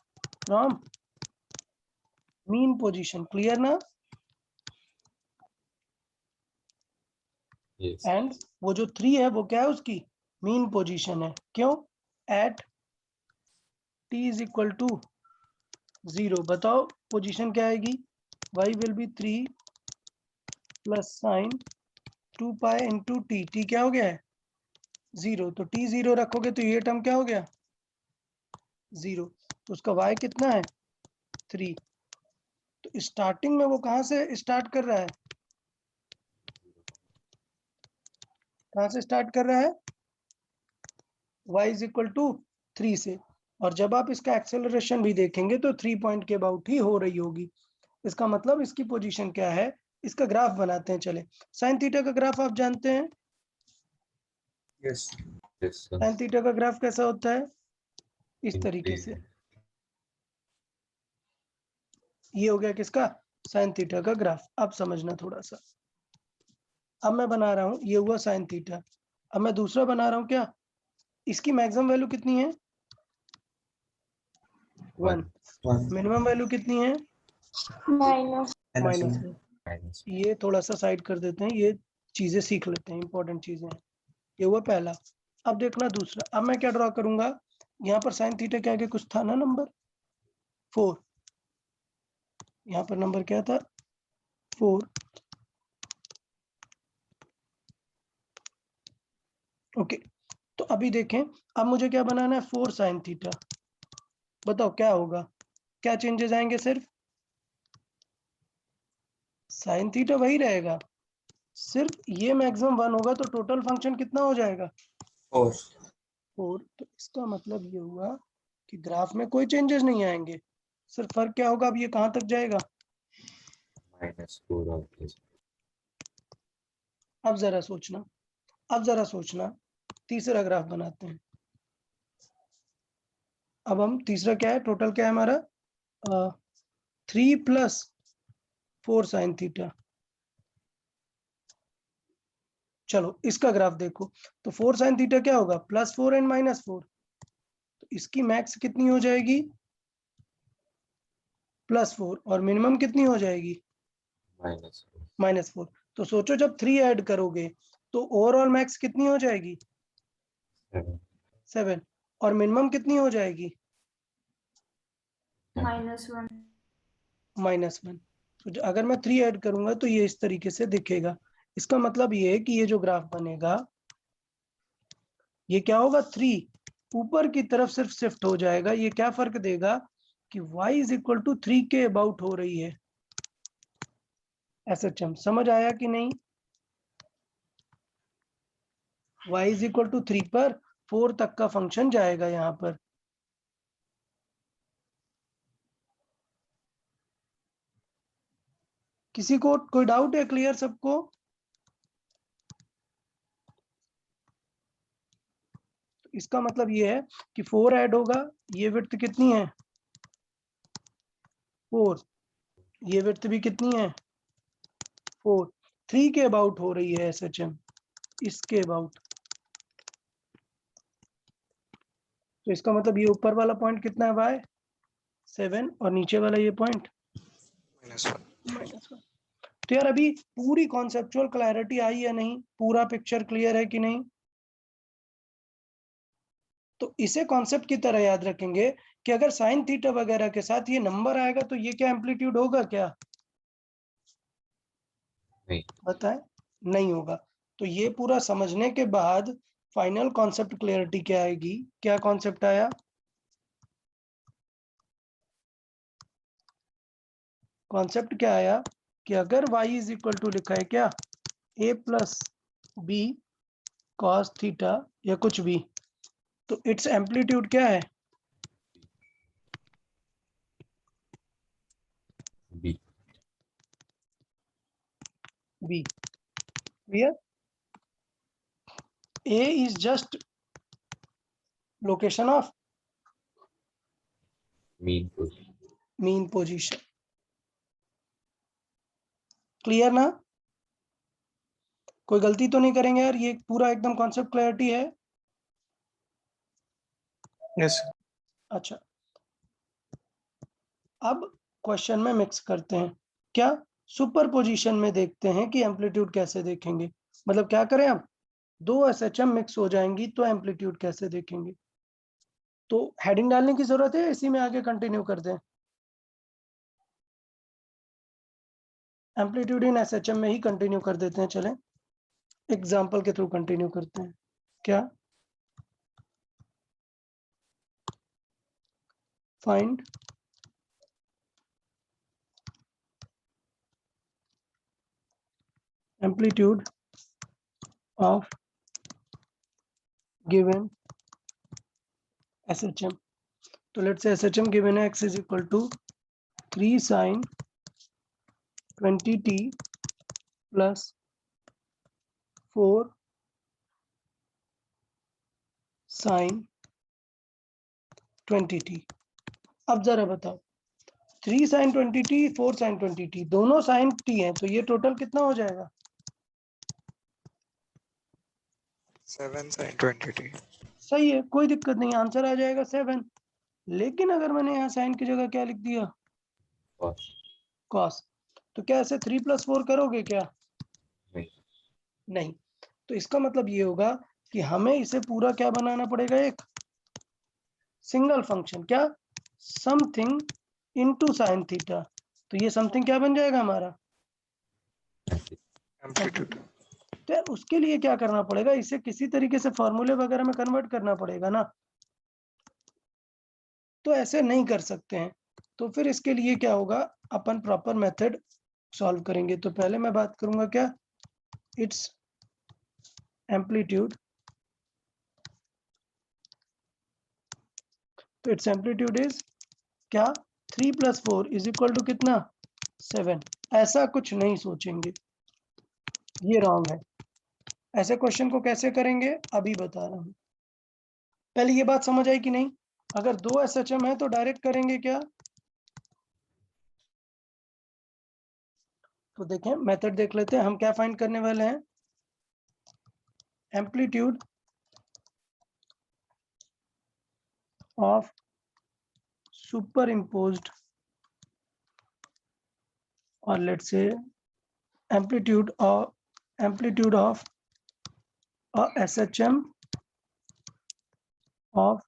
from mean position. Clear ना? Yes. एंड वो जो 3 है वो क्या है? उसकी मीन पोजीशन है। क्यों? At t is equal to 0। बताओ पोजीशन क्या आएगी? y will be 3 plus sine 2 pi into T. T क्या हो गया है? 0। तो t 0 रखोगे तो ये टर्म क्या हो गया? 0। तो उसका y कितना है? 3। तो स्टार्टिंग में वो कहाँ से स्टार्ट कर रहा है? कहाँ से स्टार्ट कर रहा है? y इज इक्वल टू 3 से। और जब आप इसका एक्सेलरेशन भी देखेंगे तो 3 पॉइंट के अबाउट ही हो रही होगी। इसका मतलब इसकी पोजीशन क्या है? इसका ग्राफ बनाते हैं। चले, साइन थीटा का ग्राफ आप जानते हैं? Yes. Yes, sir. Sine theta का ग्राफ कैसा होता है? इस तरीके से। Increase. ये हो गया किसका? साइन थीटा का ग्राफ। अब समझना थोड़ा सा। अब मैं बना रहा हूं, ये हुआ साइन थीटा। अब मैं दूसरा बना रहा हूं क्या? इसकी मैक्सिमम वैल्यू कितनी है? 1। 1 मिनिमम वैल्यू कितनी है? Minus minus -1. 1। Minus. ये थोड़ा सा साइड कर देते हैं, ये चीजें सीख लेते हैं, इंपॉर्टेंट चीजें हैं। ये हुआ पहला। अब देखना दूसरा। अब मैं क्या ड्रॉ करूंगा? यहाँ पर साइन थीटा के आगे कुछ था ना, नंबर 4। यहाँ पर नंबर क्या था? 4। ओके। तो अभी देखें, अब मुझे क्या बनाना है? 4 साइन थीटा। बताओ क्या होगा? क्या चेंजेस आएंगे? सिर्फ साइन थीटा वही रहेगा, सिर्फ ये मैक्सिमम 1 होगा। तो टोटल फंक्शन कितना हो जाएगा? 4. 4। तो इसका मतलब ये हुआ कि ग्राफ में कोई चेंजेस नहीं आएंगे। सिर्फ फर्क क्या होगा? अब ये कहाँ तक जाएगा? -4 और plus. अब जरा सोचना, अब जरा सोचना। तीसरा ग्राफ बनाते हैं। अब हम तीसरा क्या है? टोटल क्या है हमारा? 3 प्लस 4 साइन थीटा। चलो इसका ग्राफ देखो। तो 4 साइन थीटा क्या होगा? +4 एंड -4। तो इसकी मैक्स कितनी हो जाएगी? +4। और मिनिमम कितनी हो जाएगी? -4. -4। तो सोचो जब 3 ऐड करोगे तो ओवरऑल मैक्स कितनी हो जाएगी? 7. 7। और मिनिमम कितनी हो जाएगी? -1 -1। तो अगर मैं 3 ऐड करूंगा तो ये इस तरीके से दिखेगा। इसका मतलब ये है कि ये जो ग्राफ बनेगा ये क्या होगा? 3 ऊपर की तरफ सिर्फ शिफ्ट हो जाएगा। ये क्या फर्क देगा कि y इज इक्वल टू 3 के अबाउट हो रही है। SHM समझ आया कि नहीं? y इज इक्वल टू 3 पर 4 तक का फंक्शन जाएगा यहाँ पर। किसी को कोई डाउट है? क्लियर सबको? इसका मतलब ये है कि 4 ऐड होगा, ये विड्थ कितनी है 4, ये विड्थ भी कितनी है 4, 3 के अबाउट हो रही है SHM, इसके अबाउट। तो इसका मतलब ये ऊपर वाला पॉइंट कितना है y 7 और नीचे वाला ये पॉइंट -1. -1। तो यार अभी पूरी कॉन्सेप्चुअल क्लैरिटी आई या नहीं, पूरा पिक्चर क्लियर है कि नहीं? तो इसे कॉन्सेप्ट की तरह याद रखेंगे कि अगर साइन थीटा वगैरह के साथ ये नंबर आएगा तो ये क्या एम्पलीट्यूड होगा क्या? नहीं. बताएं, नहीं होगा। तो ये पूरा समझने के बाद फाइनल कॉन्सेप्ट क्लियरिटी क्या आएगी? क्या कॉन्सेप्ट आया? कॉन्सेप्ट क्या आया कि अगर y इज इक्वल टू लिखा है क्या a plus B cos theta या कुछ भी, तो इट्स एम्पलीट्यूड क्या है? B. b। Clear? a is just location of Mean position. mean position। Clear ना? कोई गलती तो नहीं करेंगे यार, ये पूरा एकदम कॉन्सेप्ट क्लैरिटी है? Yes. अच्छा, अब क्वेश्चन में मिक्स करते हैं। क्या? सुपरपोजिशन में देखते हैं कि एम्पलीट्यूड कैसे देखेंगे। मतलब क्या करें हम, दो SHM मिक्स हो जाएंगी तो एम्पलीट्यूड कैसे देखेंगे। तो हेडिंग डालने की जरूरत है, इसी में आगे कंटिन्यू कर दें? एम्पलीट्यूड इन SHM में ही कंटिन्यू कर देते हैं, चलें एग्जाम्पल के थ्रू कंटिन्यू करते हैं। क्या? Find amplitude of given SHM। तो लेट्स से SHM given है x is equal to 3 sin 20t plus 4 sin 20t। अब जरा बताओ, 3 sin 20t 4 sin 20t दोनों sin t हैं, तो ये टोटल कितना हो जाएगा? 7 sin 20t. सही है, कोई दिक्कत नहीं, आंसर आ जाएगा 7। लेकिन अगर मैंने यहाँ साइन की जगह क्या लिख दिया Cos. cos, तो क्या ऐसे 3 + 4 करोगे क्या? नहीं. नहीं। तो इसका मतलब ये होगा कि हमें इसे पूरा क्या बनाना पड़ेगा, एक सिंगल फंक्शन, क्या समथिंग इनटू साइन थीटा। तो ये समथिंग क्या बन जाएगा हमारा Amplitude. तो यार उसके लिए क्या करना पड़ेगा, इसे किसी तरीके से फॉर्मूले वगैरह में कन्वर्ट करना पड़ेगा ना। तो ऐसे नहीं कर सकते हैं, तो फिर इसके लिए क्या होगा, अपन प्रॉपर मेथड सॉल्व करेंगे। तो पहले मैं बात करूंगा क्या, इट्स एम्पलीट्यूड, तो इट्स एम्पलीट्यूड इज क्या 3 + 4 इज इक्वल टू कितना 7। ऐसा कुछ नहीं सोचेंगे, ये रॉन्ग है। ऐसे क्वेश्चन को कैसे करेंगे अभी बता रहा हूं। पहले ये बात समझ आई कि नहीं, अगर दो SHM है तो डायरेक्ट करेंगे क्या, तो देखें मेथड देख लेते हैं। हम क्या फाइंड करने वाले हैं, एम्पलीट्यूड ऑफ सुपर इम्पोज्ड, और let's say amplitude of SHM of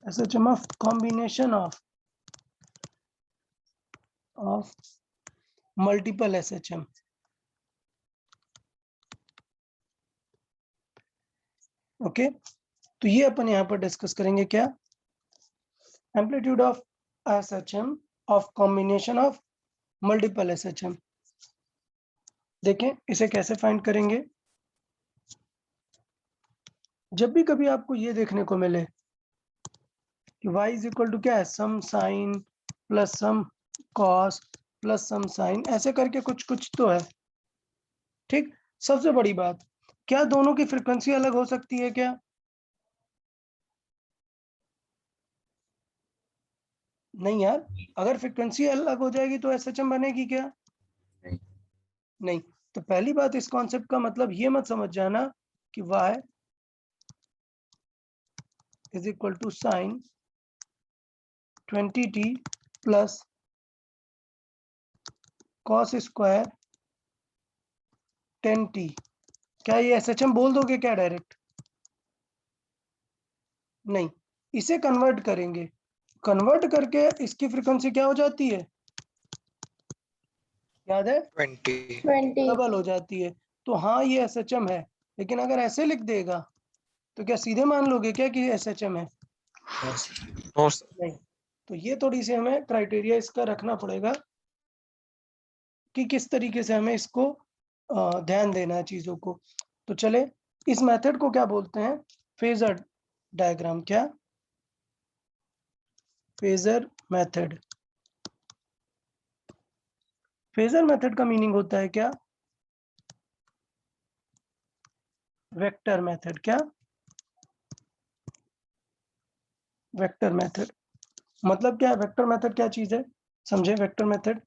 SHM of combination of multiple SHM। Okay, तो ये अपन यहाँ पर डिस्कस करेंगे क्या, amplitude of SHM of combination of multiple SHM। देखें इसे कैसे फाइंड करेंगे। जब भी कभी आपको ये देखने को मिले कि y इज इक्वल टू क्या है, सम साइन प्लस सम कॉस प्लस सम साइन, ऐसे करके कुछ कुछ तो है। ठीक, सबसे बड़ी बात, क्या दोनों की फ्रीक्वेंसी अलग हो सकती है क्या? नहीं यार, अगर फ्रीक्वेंसी अलग हो जाएगी तो एसएचएम बनेगी क्या? नहीं। नहीं। तो पहली बात, इस कॉन्सेप्ट का मतलब ये मत समझ जाना कि y is equal to sine 20t plus cos square 10t। क्या ये एसएचएम बोल दोगे क्या डायरेक्ट? नहीं, इसे कन्वर्ट करेंगे, कन्वर्ट करके इसकी फ्रीक्वेंसी क्या हो जाती है, याद है? 20. 20. डबल हो जाती है। तो हाँ, ये एसएचएम है। लेकिन अगर ऐसे लिख देगा तो क्या सीधे मान लोगे क्या कि एसएचएम है? Yes. No, sir. नहीं। तो ये थोड़ी सी हमें क्राइटेरिया इसका रखना पड़ेगा कि किस तरीके से हमें इसको ध्यान देना है चीजों को। तो चले, इस मेथड को क्या बोलते हैं? Phasor diagram. क्या? Phasor method. फेजर मेथड का मीनिंग होता है क्या? Vector method. क्या? वेक्टर मेथड मतलब क्या है? वेक्टर मेथड क्या चीज है, समझे? वेक्टर मेथड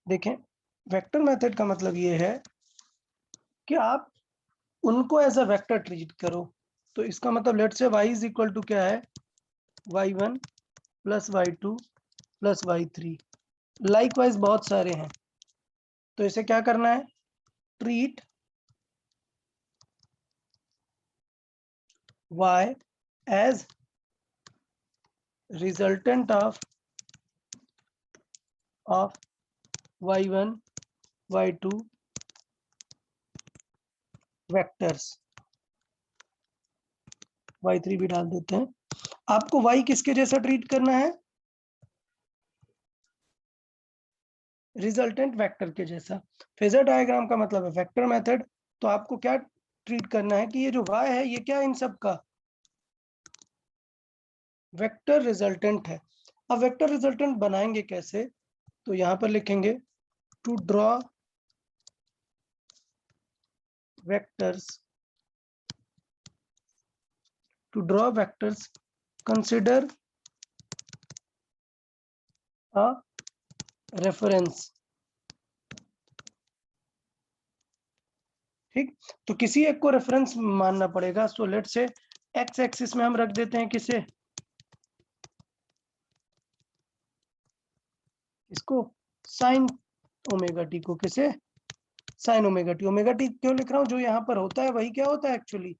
देखें, वेक्टर मेथड का मतलब ये है कि आप उनको एज अ वेक्टर ट्रीट करो। तो इसका मतलब लेट से y इज इक्वल टू क्या है, y1 plus y2 plus y3। Likewise बहुत सारे हैं, तो इसे क्या करना है, treat y as resultant of y1 y2 vectors. y3 भी डाल देते हैं। आपको y किसके जैसा ट्रीट करना है, रिजल्टेंट वेक्टर के जैसा। फेजर डायग्राम का मतलब है वेक्टर मेथड। तो आपको क्या ट्रीट करना है कि ये जो y है ये क्या, इन सब का वेक्टर रिजल्टेंट है। अब वेक्टर रिजल्टेंट बनाएंगे कैसे? तो यहां पर लिखेंगे to draw vectors, to draw vectors consider a reference. ठीक, तो किसी एक को रेफरेंस मानना पड़ेगा। So let say X axis में हम रख देते हैं किसे, इसको साइन ओमेगा टी को। किसे? Sign omega T. Omega T क्यों लिख रहा हूं, जो यहाँ पर होता है वही क्या होता है एक्चुअली,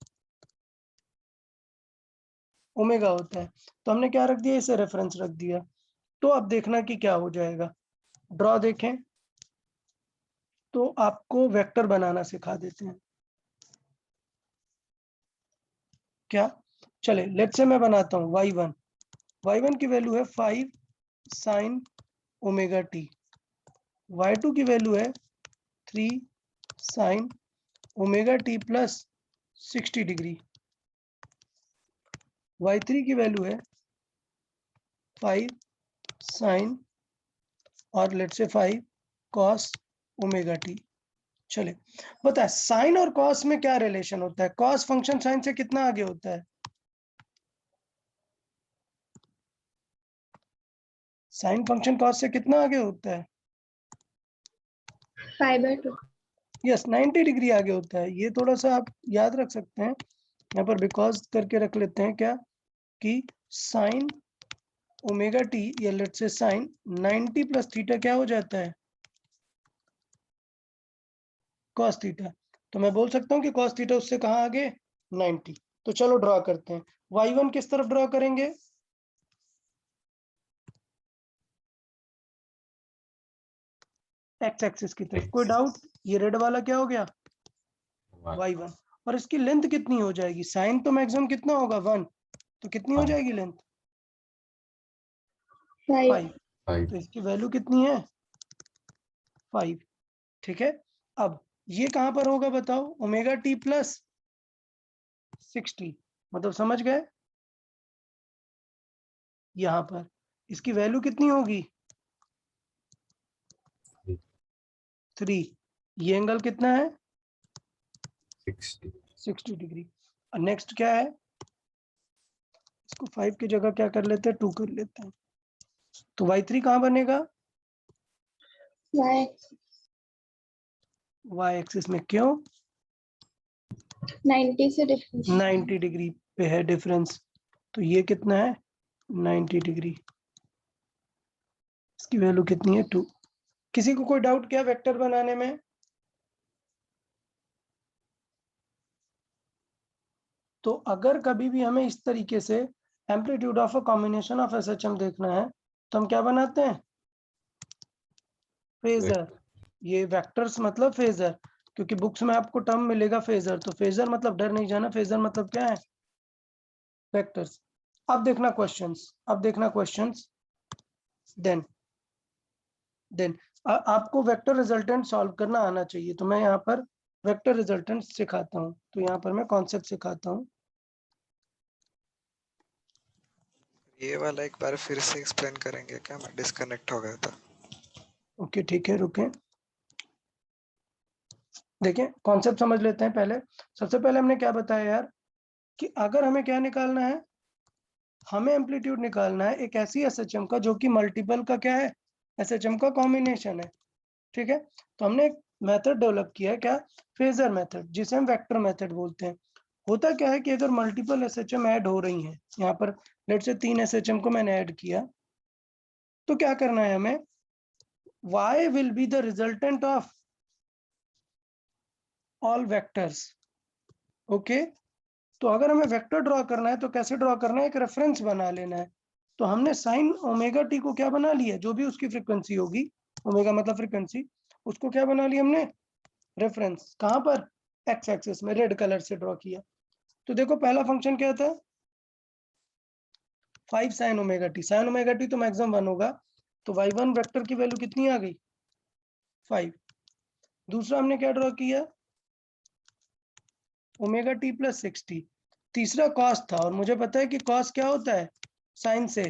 ओमेगा होता है। तो हमने क्या रख दिया, इसे रेफरेंस रख दिया। तो अब देखना कि क्या हो जाएगा। ड्रॉ देखें तो आपको वेक्टर बनाना सिखा देते हैं। क्या? चले लेट से मैं बनाता हूं y1। y1 की वैल्यू है 5 साइन ओमेगा टी। y2 की वैल्यू है 3 sign omega T plus 60 degree. y3 की वैल्यू है 5 साइन और लेट से 5 कॉस ओमेगा टी। चले, बता साइन और कॉस में क्या रिलेशन होता है? कॉस फंक्शन साइन से कितना आगे होता है? साइन फंक्शन कॉस से कितना आगे होता है? 5/2. यस, 90 डिग्री आगे होता है। ये थोड़ा सा आप याद रख सकते हैं, यहाँ पर बिकॉज करके रख लेते हैं क्या, कि साइन ओमेगा टी या लेट से साइन 90 प्लस थीटा क्या हो जाता है, कॉस थीटा। तो मैं बोल सकता हूँ कि कॉस थीटा उससे कहाँ आगे, 90। तो चलो ड्रॉ करते हैं। y1 किस तरफ ड्रॉ करेंगे, एक्स एक्सिस की तरफ। कोई डाउट? ये रेड वाला क्या हो गया, y1। और इसकी लेंथ कितनी हो जाएगी, साइन तो मैक्सिमम कितना होगा 1, तो कितनी हो जाएगी लेंथ, 5. 5। तो इसकी वैल्यू कितनी है, 5। ठीक है, अब ये कहां पर होगा बताओ, ओमेगा टी प्लस 60। मतलब समझ गए? यहाँ पर इसकी वैल्यू कितनी होगी 3। ये एंगल कितना है 60. 60 डिग्री। और नेक्स्ट क्या है, इसको 5 की जगह क्या कर लेते हैं 2 कर लेते हैं। तो y3 कहाँ बनेगा y y एक्सिस में, क्यों 90 से डिफरेंस 90 डिग्री पे है डिफरेंस। तो ये कितना है 90 डिग्री, इसकी वैल्यू कितनी है 2। किसी को कोई डाउट क्या वेक्टर बनाने में? तो अगर कभी भी हमें इस तरीके से amplitude of a combination of SHM देखना है तो हम क्या बनाते हैं फेजर। ये वेक्टर्स मतलब फेजर, क्योंकि बुक्स में आपको टर्म मिलेगा फेजर। तो फेजर मतलब डर नहीं जाना, फेजर मतलब क्या है वेक्टर्स। अब देखना क्वेश्चंस, देन आपको वेक्टर रिजल्टेंट सॉल्व करना आना चाहिए। तो मैं यहाँ पर वेक्टर रिजल्टेंट सिखाता हूँ। तो यहाँ पर मैं कॉन्सेप्ट सिखाता हूँ। ये वाला एक बार फिर से एक्सप्लेन करेंगे क्या? मैं डिस्कनेक्ट हो गया था। ओके ठीक है, रुकें, देखें कॉन्सेप्ट समझ लेते हैं पहले। सबसे पहले हमने क्या बताया यार कि अगर हमें क्या निकालना है, हमें एम्पलीट्यूड निकालना है एक ऐसी एसएचएम का जो कि मल्टीपल का क्या है एसएचएम का कॉम्बिनेशन है। ठीक है, तो हमने एक मेथड डेवलप किया है क्या फेजर मेथड, जिसे हम वेक्टर मेथड बोलते हैं। होता क्या है कि अगर मल्टीपल एसएचएम ऐड हो रही हैं, यहाँ पर लेट से 3 एसएचएम को मैंने ऐड किया, तो क्या करना है हमें y will be the resultant of all vectors. Okay, तो अगर हमें वेक्टर ड्रॉ करना है तो कैसे ड्रॉ करना है, एक रेफरेंस बना लेना है। तो हमने साइन ओमेगा टी को क्या बना लिया, जो भी उसकी फ्रीक्वेंसी होगी, ओमेगा मतलब फ्रीक्वेंसी, उसको क्या बना लिया हमने रेफरेंस। कहाँ पर एक्स एक्सिस में, रेड कलर से ड्रॉ किया। तो देखो पहला फंक्शन क्या था 5 sign omega T, sign omega T तो मैक्सिमम 1 होगा। तो y1 वेक्टर की वैल्यू कितनी आ गई 5। दूसरा हमने क्या ड्रॉ किया ओमेगा टी प्लस 60। तीसरा कॉस था, और मुझे पता है कि कॉस क्या होता है साइन से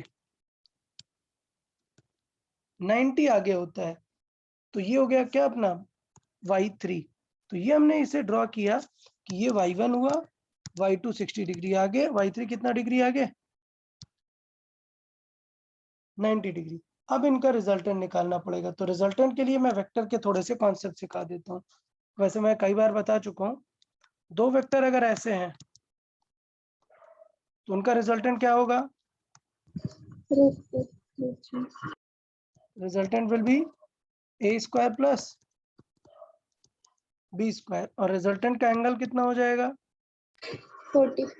90 आगे होता है। तो ये हो गया क्या अपना y3। तो ये हमने इसे ड्रॉ किया कि ये y1 हुआ, y2 60 डिग्री आगे, y3 कितना डिग्री आगे 90 डिग्री। अब इनका रिजल्टेंट निकालना पड़ेगा। तो रिजल्टेंट के लिए मैं वेक्टर के थोड़े से कॉन्सेप्ट सिखा देता हूँ। वैसे मैं कई बार बता चुका हूँ, दो वेक्टर अगर ऐसे हैं तो उनका रिजल्टेंट क्या होगा, resultant will be A square plus B square. और रिजल्टेंट का एंगल कितना हो जाएगा 40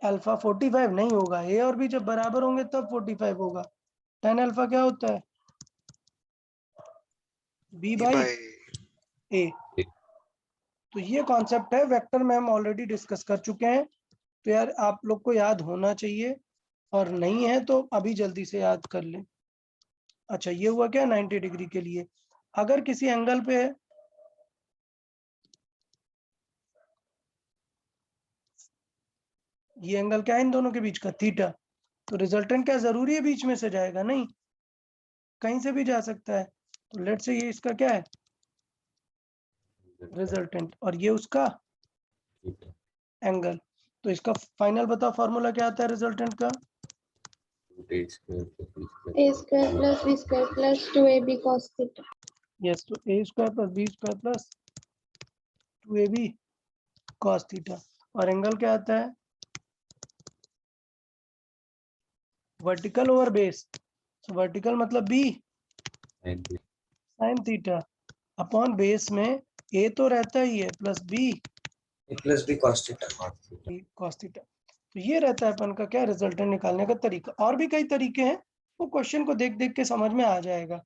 अल्फा 45 नहीं होगा, ए और बी जब बराबर होंगे तब 45 होगा। tan अल्फा क्या होता है बी E बाई by ए। तो ये कॉन्सेप्ट है, वेक्टर में हम ऑलरेडी डिस्कस कर चुके हैं। तो यार आप लोग को याद होना चाहिए, और नहीं है तो अभी जल्दी से याद कर लें। अच्छा ये हुआ क्या 90 डिग्री के लिए। अगर किसी एंगल पे ये एंगल क्या है इन दोनों के बीच का थीटा, तो रिजल्टेंट क्या जरूरी है बीच में से जाएगा, नहीं कहीं से भी जा सकता है। तो लेट से ये इसका क्या है रिजल्टेंट, और ये उसका एंगल। तो इसका फाइनल बताओ फॉर्मूला क्या आता है रिजल्टेंट का a square plus b square plus 2ab cos theta। Yes, तो a square plus B square plus 2ab cos theta. और एंगल क्या आता है वर्टिकल ओवर बेस। तो वर्टिकल मतलब b sine theta upon base में ए तो रहता ही है plus b A plus B cos theta. cos theta. तो ये रहता है अपन का क्या रिजल्टेंट निकालने का तरीका। और भी कई तरीके हैं, वो क्वेश्चन को देख देख के समझ में आ जाएगा।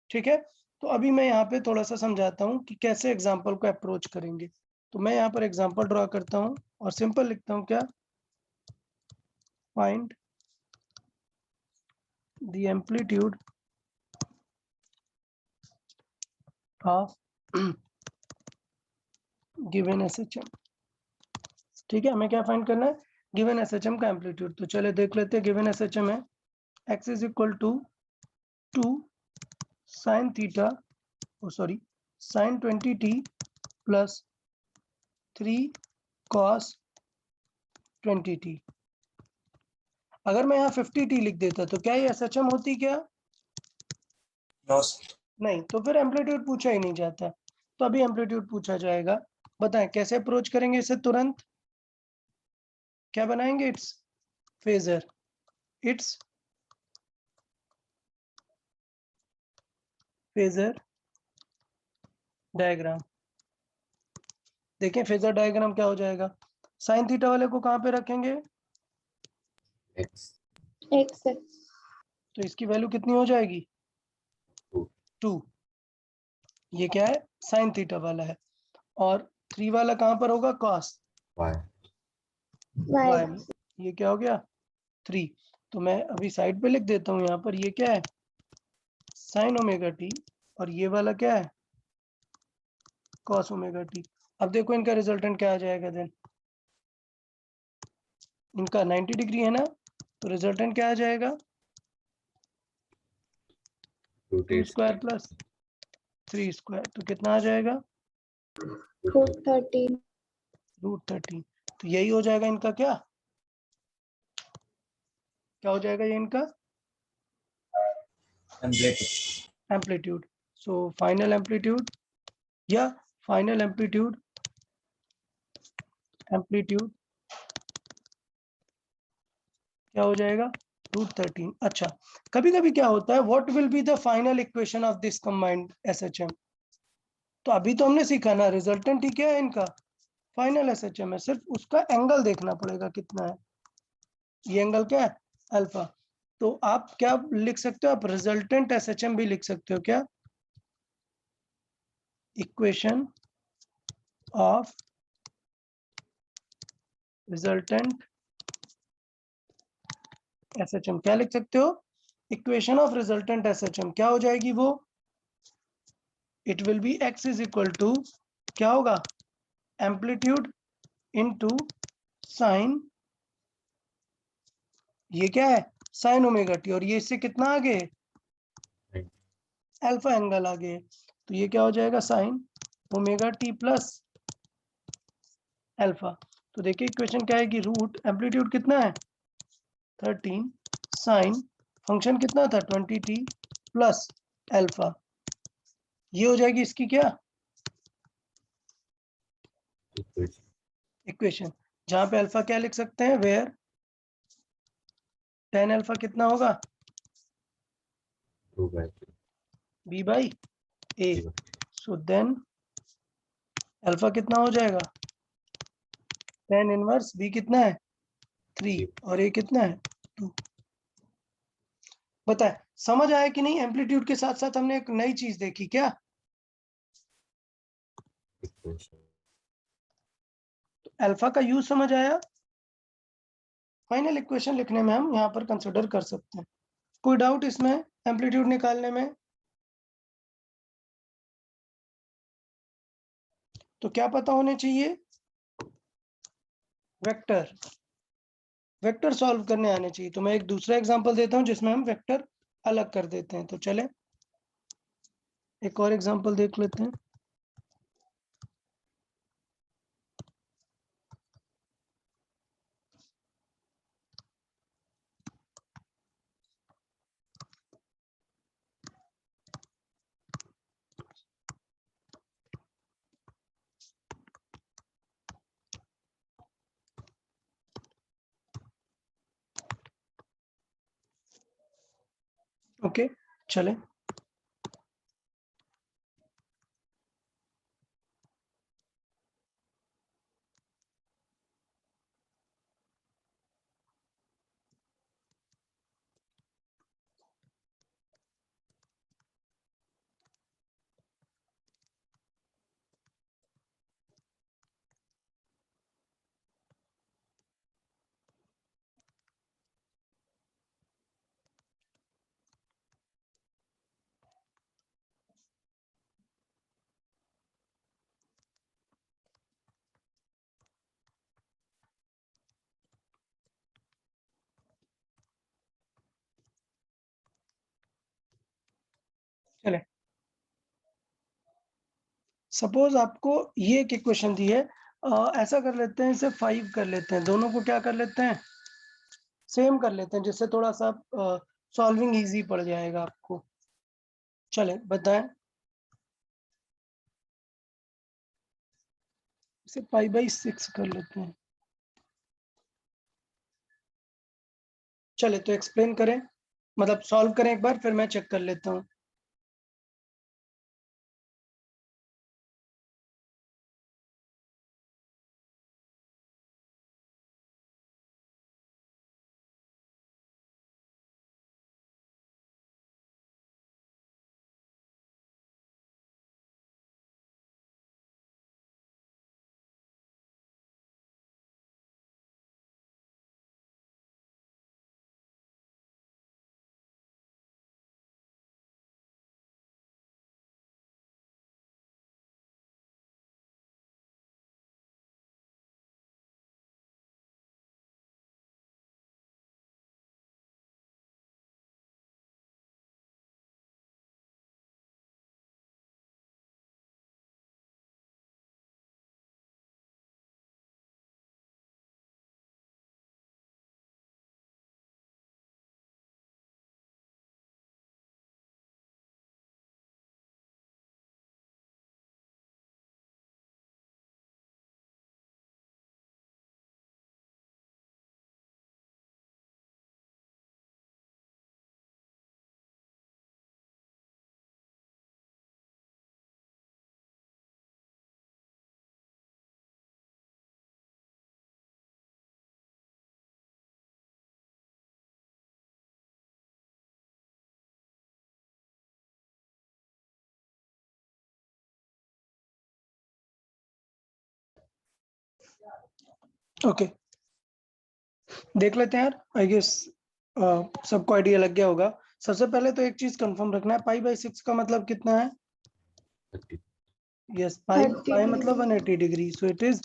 ठीक है, तो अभी मैं यहाँ पे थोड़ा सा समझाता हूँ कि कैसे एग्जाम्पल को अप्रोच करेंगे। तो मैं यहाँ पर एग्जाम्पल ड्रॉ करता हूँ और सिंपल लिखता हूँ क्या find the amplitude of given SHM. ठीक है, हमें क्या फाइंड करना है गिवन एसएचएम का एम्पलीट्यूड। तो चले देख लेते हैं गिवन एसएचएम है x is equal to 2 sin theta, sin 20t plus 3 cos 20t। अगर मैं यहाँ 50t लिख देता तो क्या ये SHM होती क्या? No. नहीं, तो फिर एम्पलीट्यूड पूछा ही नहीं जाता। तो अभी एम्पलीट्यूड पूछा जाएगा। बताएं कैसे अप्रोच करेंगे इसे तुरंत? क्या बनाएंगे? It's phasor, it's phasor diagram. देखें फेजर डायग्राम क्या हो जाएगा। साइन थीटा वाले को कहाँ पे रखेंगे? X. X है। तो इसकी वैल्यू कितनी हो जाएगी? 2. 2। ये क्या है? साइन थीटा वाला है। और 3 वाला कहाँ पर होगा? Cos Y. वाई में। ये क्या हो गया? 3। तो मैं अभी साइड पे लिख देता हूँ यहाँ पर। ये क्या है? Sine omega T. और ये वाला क्या है? Cos omega T. अब देखो इनका रिजल्टेंट क्या आ जाएगा देन। इनका 90 डिग्री है ना, तो रिजल्टेंट क्या आ जाएगा? 2 स्क्वायर प्लस 3 स्क्वायर, तो कितना आ जाएगा? √13। √13। तो यही हो जाएगा इनका क्या हो जाएगा ये इनका Amplitude. Amplitude. So final amplitude या फाइनल एम्पलीट्यूड क्या हो जाएगा? √13। अच्छा, कभी कभी क्या होता है, what will be the final equation of this combined SHM? तो अभी तो हमने सीखा ना रिजल्टेंट ही क्या है इनका, फाइनल SHM है। सिर्फ उसका एंगल देखना पड़ेगा कितना है। ये एंगल क्या है? अल्फा। तो आप क्या लिख सकते हो? आप रिजल्टेंट SHM भी लिख सकते हो। क्या? इक्वेशन ऑफ रिजल्टेंट SHM क्या लिख सकते हो? इक्वेशन ऑफ रिजल्टेंट SHM क्या हो जाएगी वो? It will be x is equal to क्या होगा? एम्पलीट्यूड इनटू साइन, ये क्या है? Sine omega T. और ये इससे कितना आगे? अल्फा एंगल आगे। तो ये क्या हो जाएगा? Sign omega T plus alpha. तो देखिए इक्वेशन क्या है कि रूट एम्पलीट्यूड कितना है? 13 साइन फंक्शन कितना था? 20t plus alpha. ये हो जाएगी इसकी क्या Equation. इक्वेशन, जहां पे अल्फा क्या लिख सकते हैं? वेयर tan अल्फा कितना होगा? 2/3. b by a। So then alpha कितना हो जाएगा? tan इनवर्स b कितना है? 3 और a कितना है? 2। बताए समझ आया कि नहीं? एम्पलीट्यूड के साथ साथ हमने एक नई चीज देखी क्या? Equation. अल्फा का यूज समझ आया? फाइनल इक्वेशन लिखने में हम यहाँ पर कंसिडर कर सकते हैं। कोई डाउट इसमें एम्पलीट्यूड निकालने में? तो क्या पता होने चाहिए? वेक्टर, वेक्टर सॉल्व करने आने चाहिए। तो मैं एक दूसरा एग्जांपल देता हूं जिसमें हम वेक्टर अलग कर देते हैं। तो चले एक और एग्जांपल देख लेते हैं। ओके चले। चले, सपोज आपको ये एक इक्वेशन दी है, ऐसा कर लेते हैं, इसे 5 कर लेते हैं, दोनों को क्या कर लेते हैं, सेम कर लेते हैं, जिससे थोड़ा सा सॉल्विंग इजी पड़ जाएगा आपको। चले बताएं, इसे पाई बाई 6 कर लेते हैं। चले तो एक्सप्लेन करें, मतलब सॉल्व करें एक बार, फिर मैं चेक कर लेता हूँ। ओके, देख लेते हैं यार, आई गेस सबको आइडिया लग गया होगा। सबसे पहले तो एक चीज कंफर्म रखना है, पाई बाई 6 का मतलब कितना है? 30. यस, पाई 30 पाई मतलब 180 degree, so it is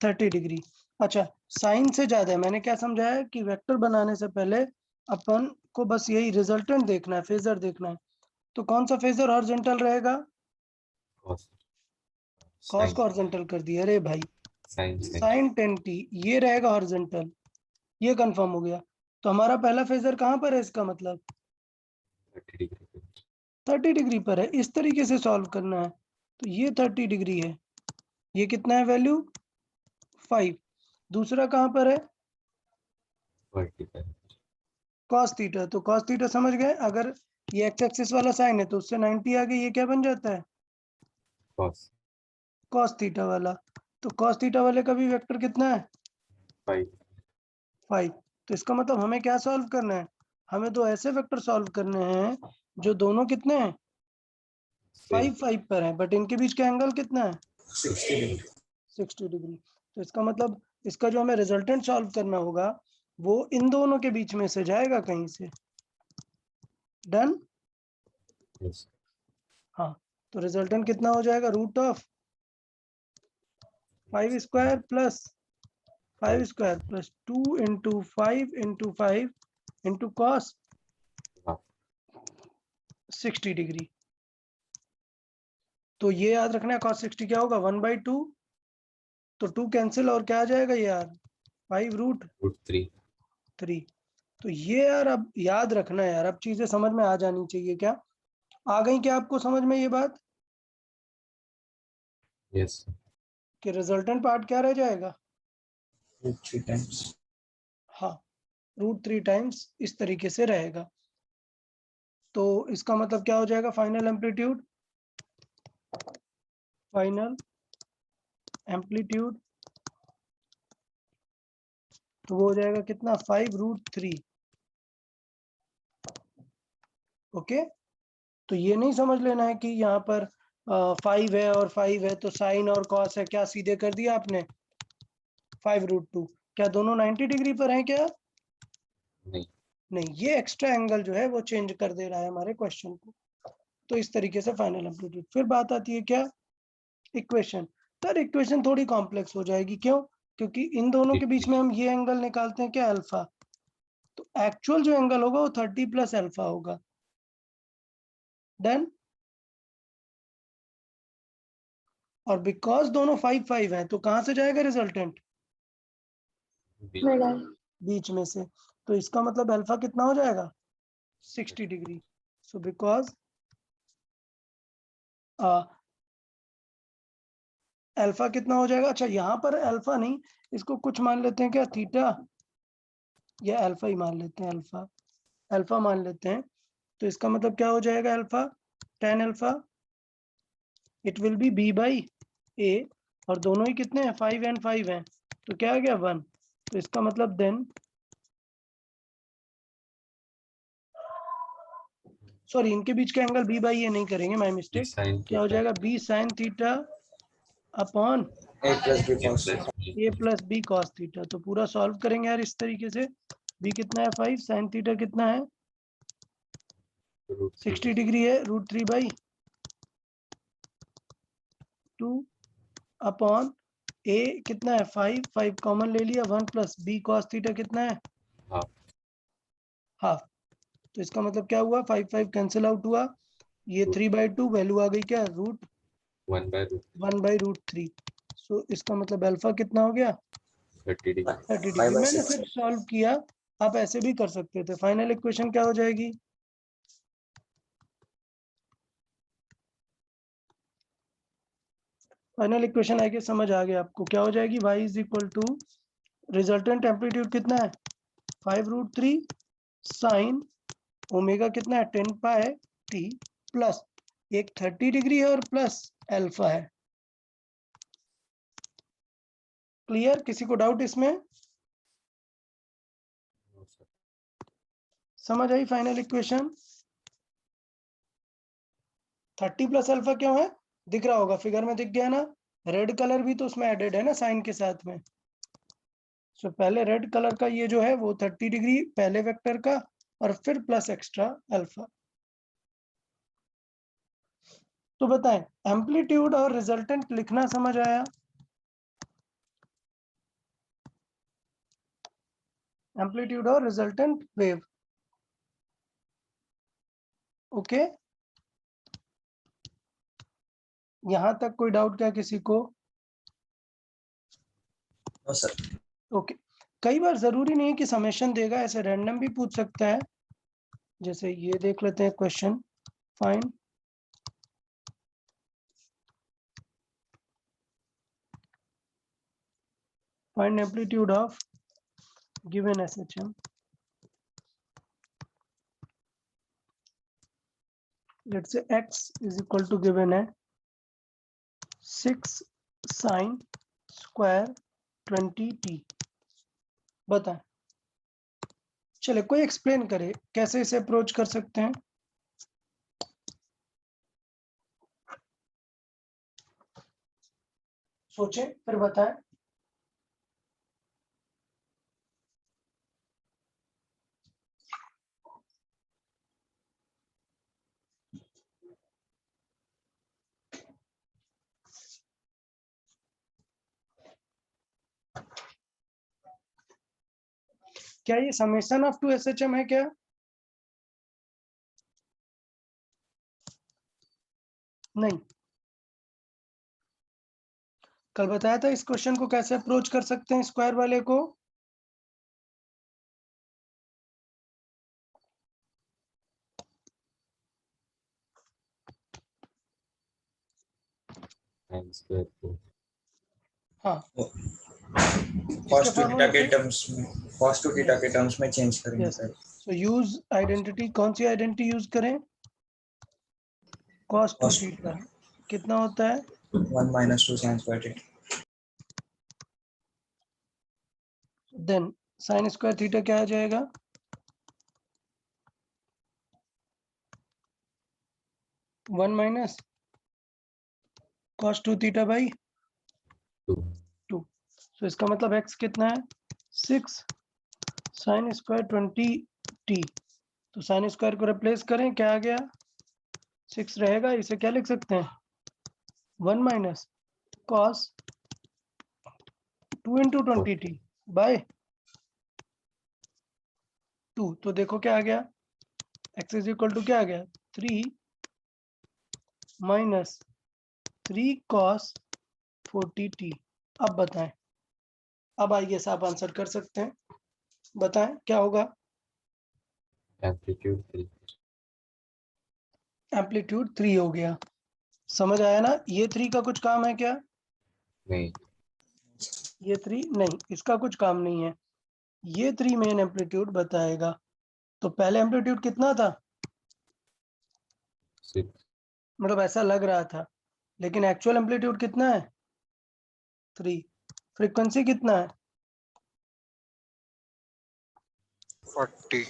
30 degree. अच्छा, साइन से ज्यादा है, मैंने क्या समझाया कि वेक्टर बनाने से पहले अपन को बस यही रिजल्टेंट देखना है, फेजर देखना है। तो कौन सा फेजर हॉरिजॉन्टल रहेगा? Cos. Cos Sin. को हॉरिजॉन्टल कर दिया, अरे भाई, Sin. साइन 10t ये रहेगा हॉरिजॉन्टल, ये कंफर्म हो गया। तो हमारा पहला फेजर कहाँ पर है, इसका मतलब 30 degree. 30 डिग्री पर है। इस तरीके से सॉल्व करना है, तो ये 30 डिग्री है, ये कितना है वैल्यू 5। दूसरा कहाँ पर है? 45. कॉस थीटा, तो कॉस थीटा समझ गए, अगर ये एक्स एक्सिस वाला साइन है तो उससे 90 आगे ये क्या बन जाता है, Cos. कॉस थीटा वाला। तो कॉस थीटा वाले का भी वेक्टर कितना है 5. 5। तो इसका मतलब हमें क्या सॉल्व करना है, हमें तो ऐसे वेक्टर सॉल्व करने हैं जो दोनों कितने हैं, 5 5 पर है, बट इनके बीच का एंगल कितना है 60 degree. 60 डिग्री। तो इसका मतलब इसका जो हमें रिजल्टेंट सॉल्व करना होगा वो इन दोनों के बीच में से जाएगा कहीं से। डन। Yes. हाँ, तो रिजल्टेंट कितना हो जाएगा, root of 5 square plus 5 square plus 2 into 5 into 5 into cos Half. 60 degree. तो ये याद रखना है, कॉस 60 क्या होगा 1/2, तो 2 कैंसिल और क्या आ जाएगा यार 5 रूट Root 3. 3। तो ये यार अब याद रखना है यार, अब चीजें समझ में आ जानी चाहिए। क्या आ गई क्या आपको समझ में ये बात Yes. कि रिजल्टेंट पार्ट क्या रह जाएगा? Root 3 times. हाँ, रूट 3 टाइम्स इस तरीके से रहेगा। तो इसका मतलब क्या हो जाएगा, फाइनल एम्पलीट्यूड, फाइनल एम्पलीट्यूड तो वो हो जाएगा कितना 5 रूट 3। ओके, तो ये नहीं समझ लेना है कि यहाँ पर 5 है और 5 है तो साइन और कॉस है, क्या सीधे कर दिया आपने 5 रूट 2। क्या दोनों 90 डिग्री पर हैं क्या? नहीं. नहीं, ये एक्स्ट्रा एंगल जो है वो चेंज कर दे रहा है हमारे क्वेश्चन को। तो इस तरीके से फाइनल एम्पलीट्यूड। फिर बात आती है क्या, इक्वेशन। सर इक्वेशन थोड़ी कॉम्प्लेक्स हो जाएगी, क्यों? क्योंकि इन दोनों के बीच में हम ये एंगल निकालते हैं क्या, अल्फा। तो एक्चुअल जो एंगल होगा वो 30 प्लस अल्फा होगा। डन। और बिकॉज दोनों 5 5 हैं तो कहां से जाएगा रिजल्टेंट? मिडल। बीच में से। तो इसका मतलब अल्फा कितना हो जाएगा? 60 डिग्री। सो बिकॉज अल्फा कितना हो जाएगा? अच्छा यहाँ पर अल्फा नहीं, इसको कुछ मान लेते हैं क्या, थीटा या अल्फा ही मान लेते हैं, अल्फा अल्फा मान लेते हैं। तो इसका मतलब क्या हो जाएगा? Alpha tan alpha it will B b by a, और दोनों ही कितने हैं? 5 and 5 हैं, तो क्या आ गया? 1। तो इसका मतलब देन सॉरी इनके बीच के एंगल b बाई a नहीं करेंगे, माय मिस्टेक। sin क्या हो theta जाएगा? b sin theta upon A plus B a cos plus theta. b a plus B cos theta. तो पूरा सॉल्व करेंगे यार इस तरीके से। b कितना है? 5, साइन थीटा कितना है? root 60 डिग्री है, √3 बाई 2 अपॉन a कितना है? 5 5 कॉमन ले लिया, 1 प्लस b कॉस थीटा कितना है? half half. तो इसका मतलब क्या हुआ? 5 5 कैंसिल आउट हुआ, ये 3/2 वैल्यू आ गई क्या? 1 by root 1 बाई √3। सो इसका मतलब अल्फा कितना हो गया? 30 degree 30 5 डिग्री। by मैंने 6. फिर सॉल्व किया, आप ऐसे भी कर सकते थे। फाइनल इक्वेशन क्या हो जाएगी? फाइनल इक्वेशन आगे समझ आ गया आपको, क्या हो जाएगी? y is equal to resultant amplitude कितना है? 5√3 साइन ओमेगा कितना है? 10 पाई t प्लस एक 30 डिग्री है और प्लस अल्फा है। क्लियर? किसी को डाउट इसमें? no sir समझ I final equation? 30 plus alpha क्यों है? दिख रहा होगा, फिगर में दिख गया ना। रेड कलर भी तो उसमें एडेड है ना साइन के साथ में। सो पहले रेड कलर का ये जो है वो 30 डिग्री पहले वेक्टर का, और फिर प्लस एक्स्ट्रा अल्फा। तो बताएं, एम्पलीट्यूड और रिजल्टेंट लिखना समझ आया? एम्पलीट्यूड और रिजल्टेंट वेव, ओके। यहां तक कोई डाउट क्या किसी को? No sir. ओके। कई बार जरूरी नहीं है कि समेशन देगा, ऐसे रैंडम भी पूछ सकता है। जैसे ये देख लेते हैं question, fine find amplitude of given SHM। Let's say x is equal to given है 6 साइन स्क्वायर 20t। बताएं। चले कोई एक्सप्लेन करे कैसे इसे अप्रोच कर सकते हैं। सोचें फिर बताएं। क्या ये समेशन ऑफ 2 SHM है क्या? नहीं। कल बताया था इस क्वेश्चन को कैसे अप्रोच कर सकते हैं, स्क्वायर वाले को। sin square root हाँ, Cos इसके to theta के फॉर्मूले terms में, cos to theta के terms में change करेंगे yes. Sir. So use identity, कौन सी आइडेंटिटी यूज करें? cos टू Cos थीटा कितना होता है? 1 minus 2 sin square theta. Then sine square theta क्या आ जाएगा? 1 minus cos two theta by 2 2। So इसका मतलब x कितना है? 6 साइन स्क्वायर 20t। तो साइन स्क्वायर को रिप्लेस करें, क्या आ गया? 6 रहेगा। इसे क्या लिख सकते हैं? 1 minus cos 2 into 20t bye 2। तो देखो क्या आ गया? x इज इक्वल टू क्या आ गया? 3 माइनस 3 cos 40t। अब बताएं, अब आइए आप आंसर कर सकते हैं, बताएं क्या होगा। एम्पलीट्यूड 3। एम्पलीट्यूड 3 हो गया, समझ आया ना। ये 3 का कुछ काम है क्या? नहीं, ये 3 नहीं, इसका कुछ काम नहीं है। ये 3 मेन एम्पलीट्यूड बताएगा। तो पहले एम्पलीट्यूड कितना था? 6। मतलब ऐसा लग रहा था, लेकिन एक्चुअल एम्पलीट्यूड कितना है? 3। फ्रीक्वेंसी कितना है? 40।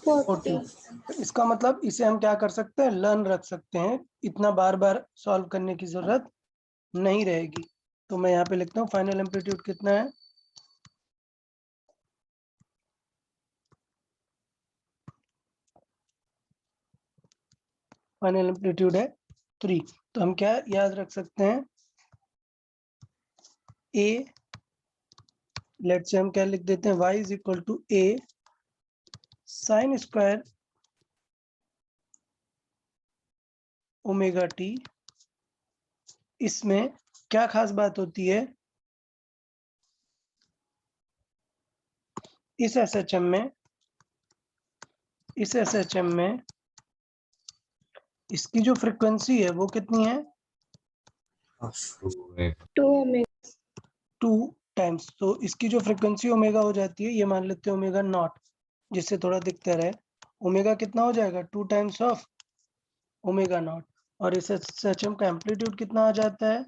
40। तो इसका मतलब इसे हम क्या कर सकते हैं, लर्न रख सकते हैं, इतना बार बार सॉल्व करने की जरूरत नहीं रहेगी। तो मैं यहाँ पे लिखता हूँ फाइनल एम्पलीट्यूड कितना है, फाइनल एम्पलीट्यूड है 3। तो हम क्या याद रख सकते हैं, ए, लेट्स से हम क्या लिख देते हैं, y is equal to A sine square omega t. इसमें क्या खास बात होती है, इस एसएचएम में, इस एसएचएम में इसकी जो फ्रीक्वेंसी है वो कितनी है, 2 टाइम्स। तो इसकी जो फ्रीक्वेंसी ओमेगा हो जाती है, ये मान लेते हैं ओमेगा नॉट, जिससे थोड़ा दिखता रहे। ओमेगा कितना हो जाएगा, 2 टाइम्स ऑफ ओमेगा नॉट। और इस एसएचएम का एम्पलीट्यूड कितना आ जाता है,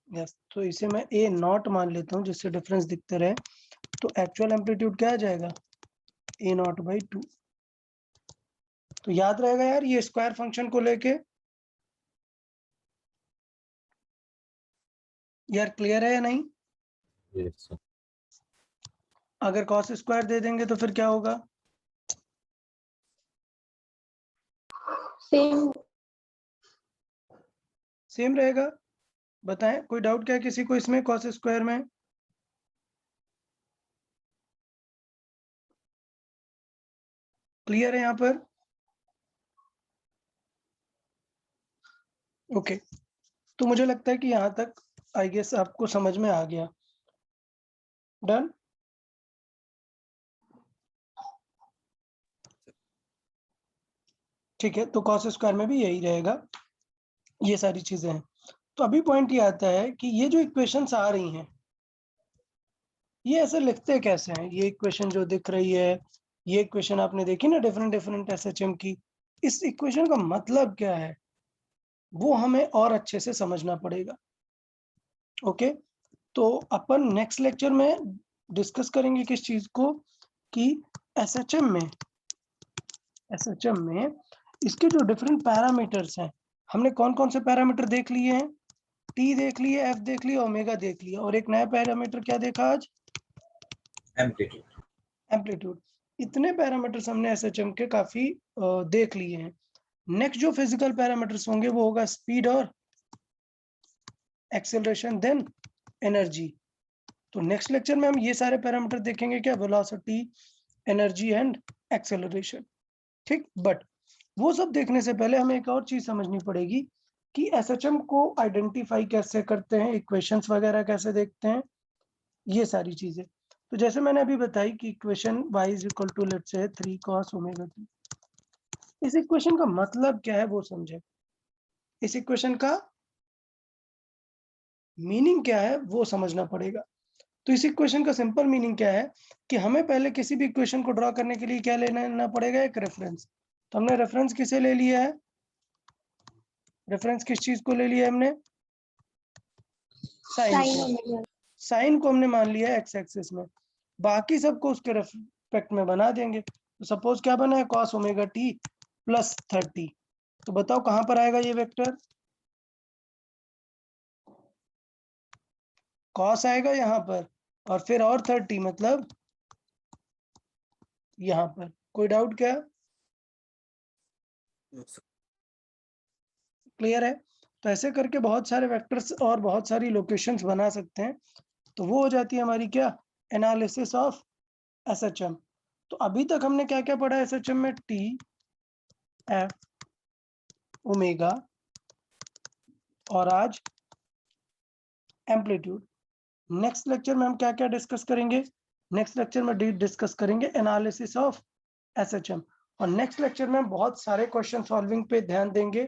यस। तो इसे मैं ए नॉट मान लेता हूँ, जिससे डिफरेंस दिखते रहे। तो एक्चुअल एम्पलीट्यूड क्या आ जाएगा, ए नॉट बाई 2। तो याद रहेगा यार ये स्क्वायर फंक्शन को लेके, यार क्लियर है या नहीं? Yes, sir. अगर cos स्क्वायर दे देंगे तो फिर क्या होगा, सेम। सेम रहेगा। बताएं, कोई डाउट क्या है किसी को इसमें cos स्क्वायर में? क्लियर है यहाँ पर? ओके, तो मुझे लगता है कि यहाँ तक आई गेस आपको समझ में आ गया। डन। ठीक है, तो cos स्क्वायर में भी यही रहेगा, ये सारी चीजें हैं। तो अभी पॉइंट ये आता है कि ये जो इक्वेशंस आ रही हैं, ये ऐसे लिखते कैसे हैं। ये इक्वेशन जो दिख रही है, ये इक्वेशन आपने देखी ना डिफरेंट डिफरेंट एसएचएम की, इस इक्वेशन का मतलब क्या है वो हमें और अच्छे से समझना पड़ेगा। ओके, तो अपन नेक्स्ट लेक्चर में डिस्कस करेंगे किस चीज को, कि एसएचएम में इसके जो डिफरेंट पैरामीटर्स हैं, हमने कौन कौन से पैरामीटर देख लिए हैं, टी देख लिए, एफ देख लिया, ओमेगा देख लिया, और एक नया पैरामीटर क्या देखा आज, एम्पलीट्यूड। एम्पलीट्यूड। इतने पैरामीटर्स हमने एसएचएम के काफी देख लिए हैं। नेक्स्ट जो फिजिकल पैरामीटर्स होंगे वो होगा स्पीड और एक्सेलरेशन, देन एनर्जी। तो नेक्स्ट लेक्चर में हम ये सारे पैरामीटर देखेंगे, क्या, वेलोसिटी, एनर्जी एंड एक्सेलरेशन। ठीक, बट वो सब देखने से पहले हमें एक और चीज समझनी पड़ेगी कि एसएचएम को आइडेंटिफाई कैसे करते हैं, इक्वेशंस वगैरह कैसे देखते हैं, ये सारी चीजें। तो जैसे मैंने अभी बताई कि equation y is equal to let's say 3 cos omega t, इस इक्वेशन का मतलब क्या है वो समझे, इस इक्वेशन का मीनिंग क्या है वो समझना पड़ेगा। तो इस इक्वेशन का सिंपल मीनिंग क्या है कि हमें पहले किसी भी इक्वेशन को ड्रॉ करने के लिए क्या लेना पड़ेगा, एक रेफरेंस। तो हमने रेफरेंस किसे ले लिया है, रेफरेंस किस चीज को ले लिया है हमने, साइन। साइन को हमने मान लिया एक्स एक्सिस में, बाकी सबको उसके रेस्पेक्ट में बना देंगे। तो सपोज क्या बना है, cos ओमेगा टी प्लस 30। तो बताओ कहां पर आएगा ये वेक्टर, cos आएगा यहाँ पर, और फिर और 30 मतलब यहाँ पर। कोई डाउट क्या, क्लियर है? तो ऐसे करके बहुत सारे वेक्टर्स और बहुत सारी लोकेशंस बना सकते हैं। तो वो हो जाती है हमारी क्या, एनालिसिस ऑफ एसएचएम। तो अभी तक हमने क्या क्या पढ़ा एसएचएम में, टी, एफ, ओमेगा और आज एम्पलीट्यूड। नेक्स्ट लेक्चर में हम क्या क्या डिस्कस करेंगे? नेक्स्ट लेक्चर में डिस्कस करेंगे एनालिसिस ऑफ एसएचएम, और नेक्स्ट लेक्चर में हम बहुत सारे क्वेश्चन सॉल्विंग पे ध्यान देंगे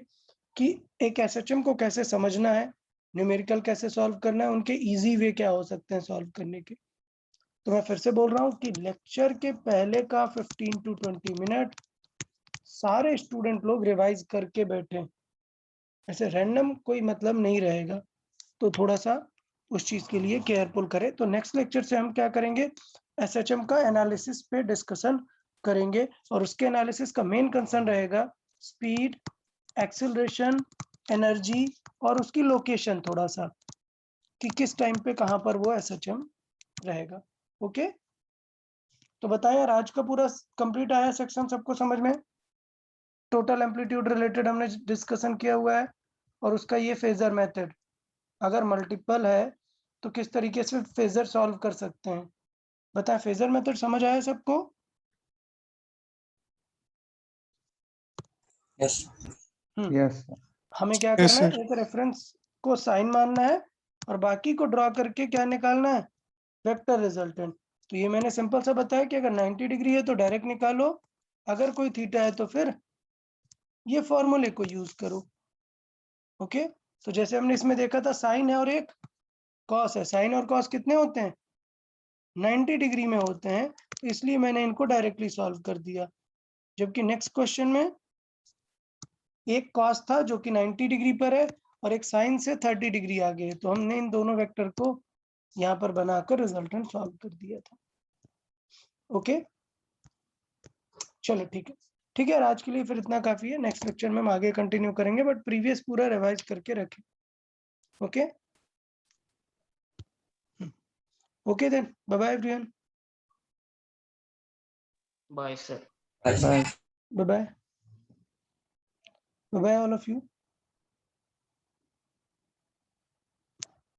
कि एक एसएचएम को कैसे समझना है, न्यूमेरिकल कैसे सॉल्व करना है, उनके इजी वे क्या हो सकते हैं सॉल्व करने के। तो मैं फिर से बोल रहा हूँ कि लेक्चर के पहले का 15 to 20 मिनट सारे स्टूडेंट लोग रिवाइज करके बैठे, ऐसे रैंडम कोई मतलब नहीं रहेगा, तो थोड़ा सा उस चीज के लिए केयरफुल करें। तो नेक्स्ट लेक्चर से हम क्या करेंगे, एसएचएम का एनालिसिस पे डिस्कशन करेंगे, और उसके एनालिसिस का मेन कंसर्न रहेगा स्पीड, एक्सेलरेशन, एनर्जी और उसकी लोकेशन, थोड़ा सा कि किस टाइम पे कहां पर वो एसएचएम रहेगा। ओके, तो बताएं यार, आज का पूरा कंप्लीट आया सेक्शन सबको समझ में? टोटल एम्पलीट्यूड रिलेटेड हमने डिस्कशन किया हुआ है, और उसका ये फेजर मेथड, अगर मल्टीपल है तो किस तरीके से फेजर सॉल्व कर सकते हैं। बताएं, फेजर मेथड समझ आया सबको? Yes. Yes. हमें क्या Yes, करना है, sir. एक रेफरेंस को साइन मानना है और बाकी को ड्रॉ करके क्या निकालना है, वेक्टर रिजल्टेंट। तो ये मैंने सिंपल सा बताया कि अगर 90 डिग्री है तो डायरेक्ट निकालो, अगर कोई थीटा है तो फिर ये फॉर्मूले को यूज करो। ओके, तो जैसे हमने इसमें देखा था, साइन है और एक कॉस है। साइन और कॉस कितने होते हैं? 90 डिग्री में होते हैं, तो इसलिए मैंने इनको डायरेक्टली सॉल्व कर दिया। जबकि नेक्स्ट क्वेश्चन में एक कॉस था जो कि 90 डिग्री पर है, और एक साइन से 30 डिग्री आगे है, तो हमने इन दोनों वेक्टर को यहाँ पर बनाकर रिजल्टेंट सॉल्व कर दिया था। ओके, चलो ठीक है, ठीक है, आज के लिए फिर इतना काफी है। नेक्स्ट लेक्चर में हम आगे कंटिन्यू करेंगे, बट प्रीवियस पूरा रिवाइज करके रखें। Okay, okay then, bye bye everyone, Bye, sir. Bye. Bye. Bye bye, bye bye all of you.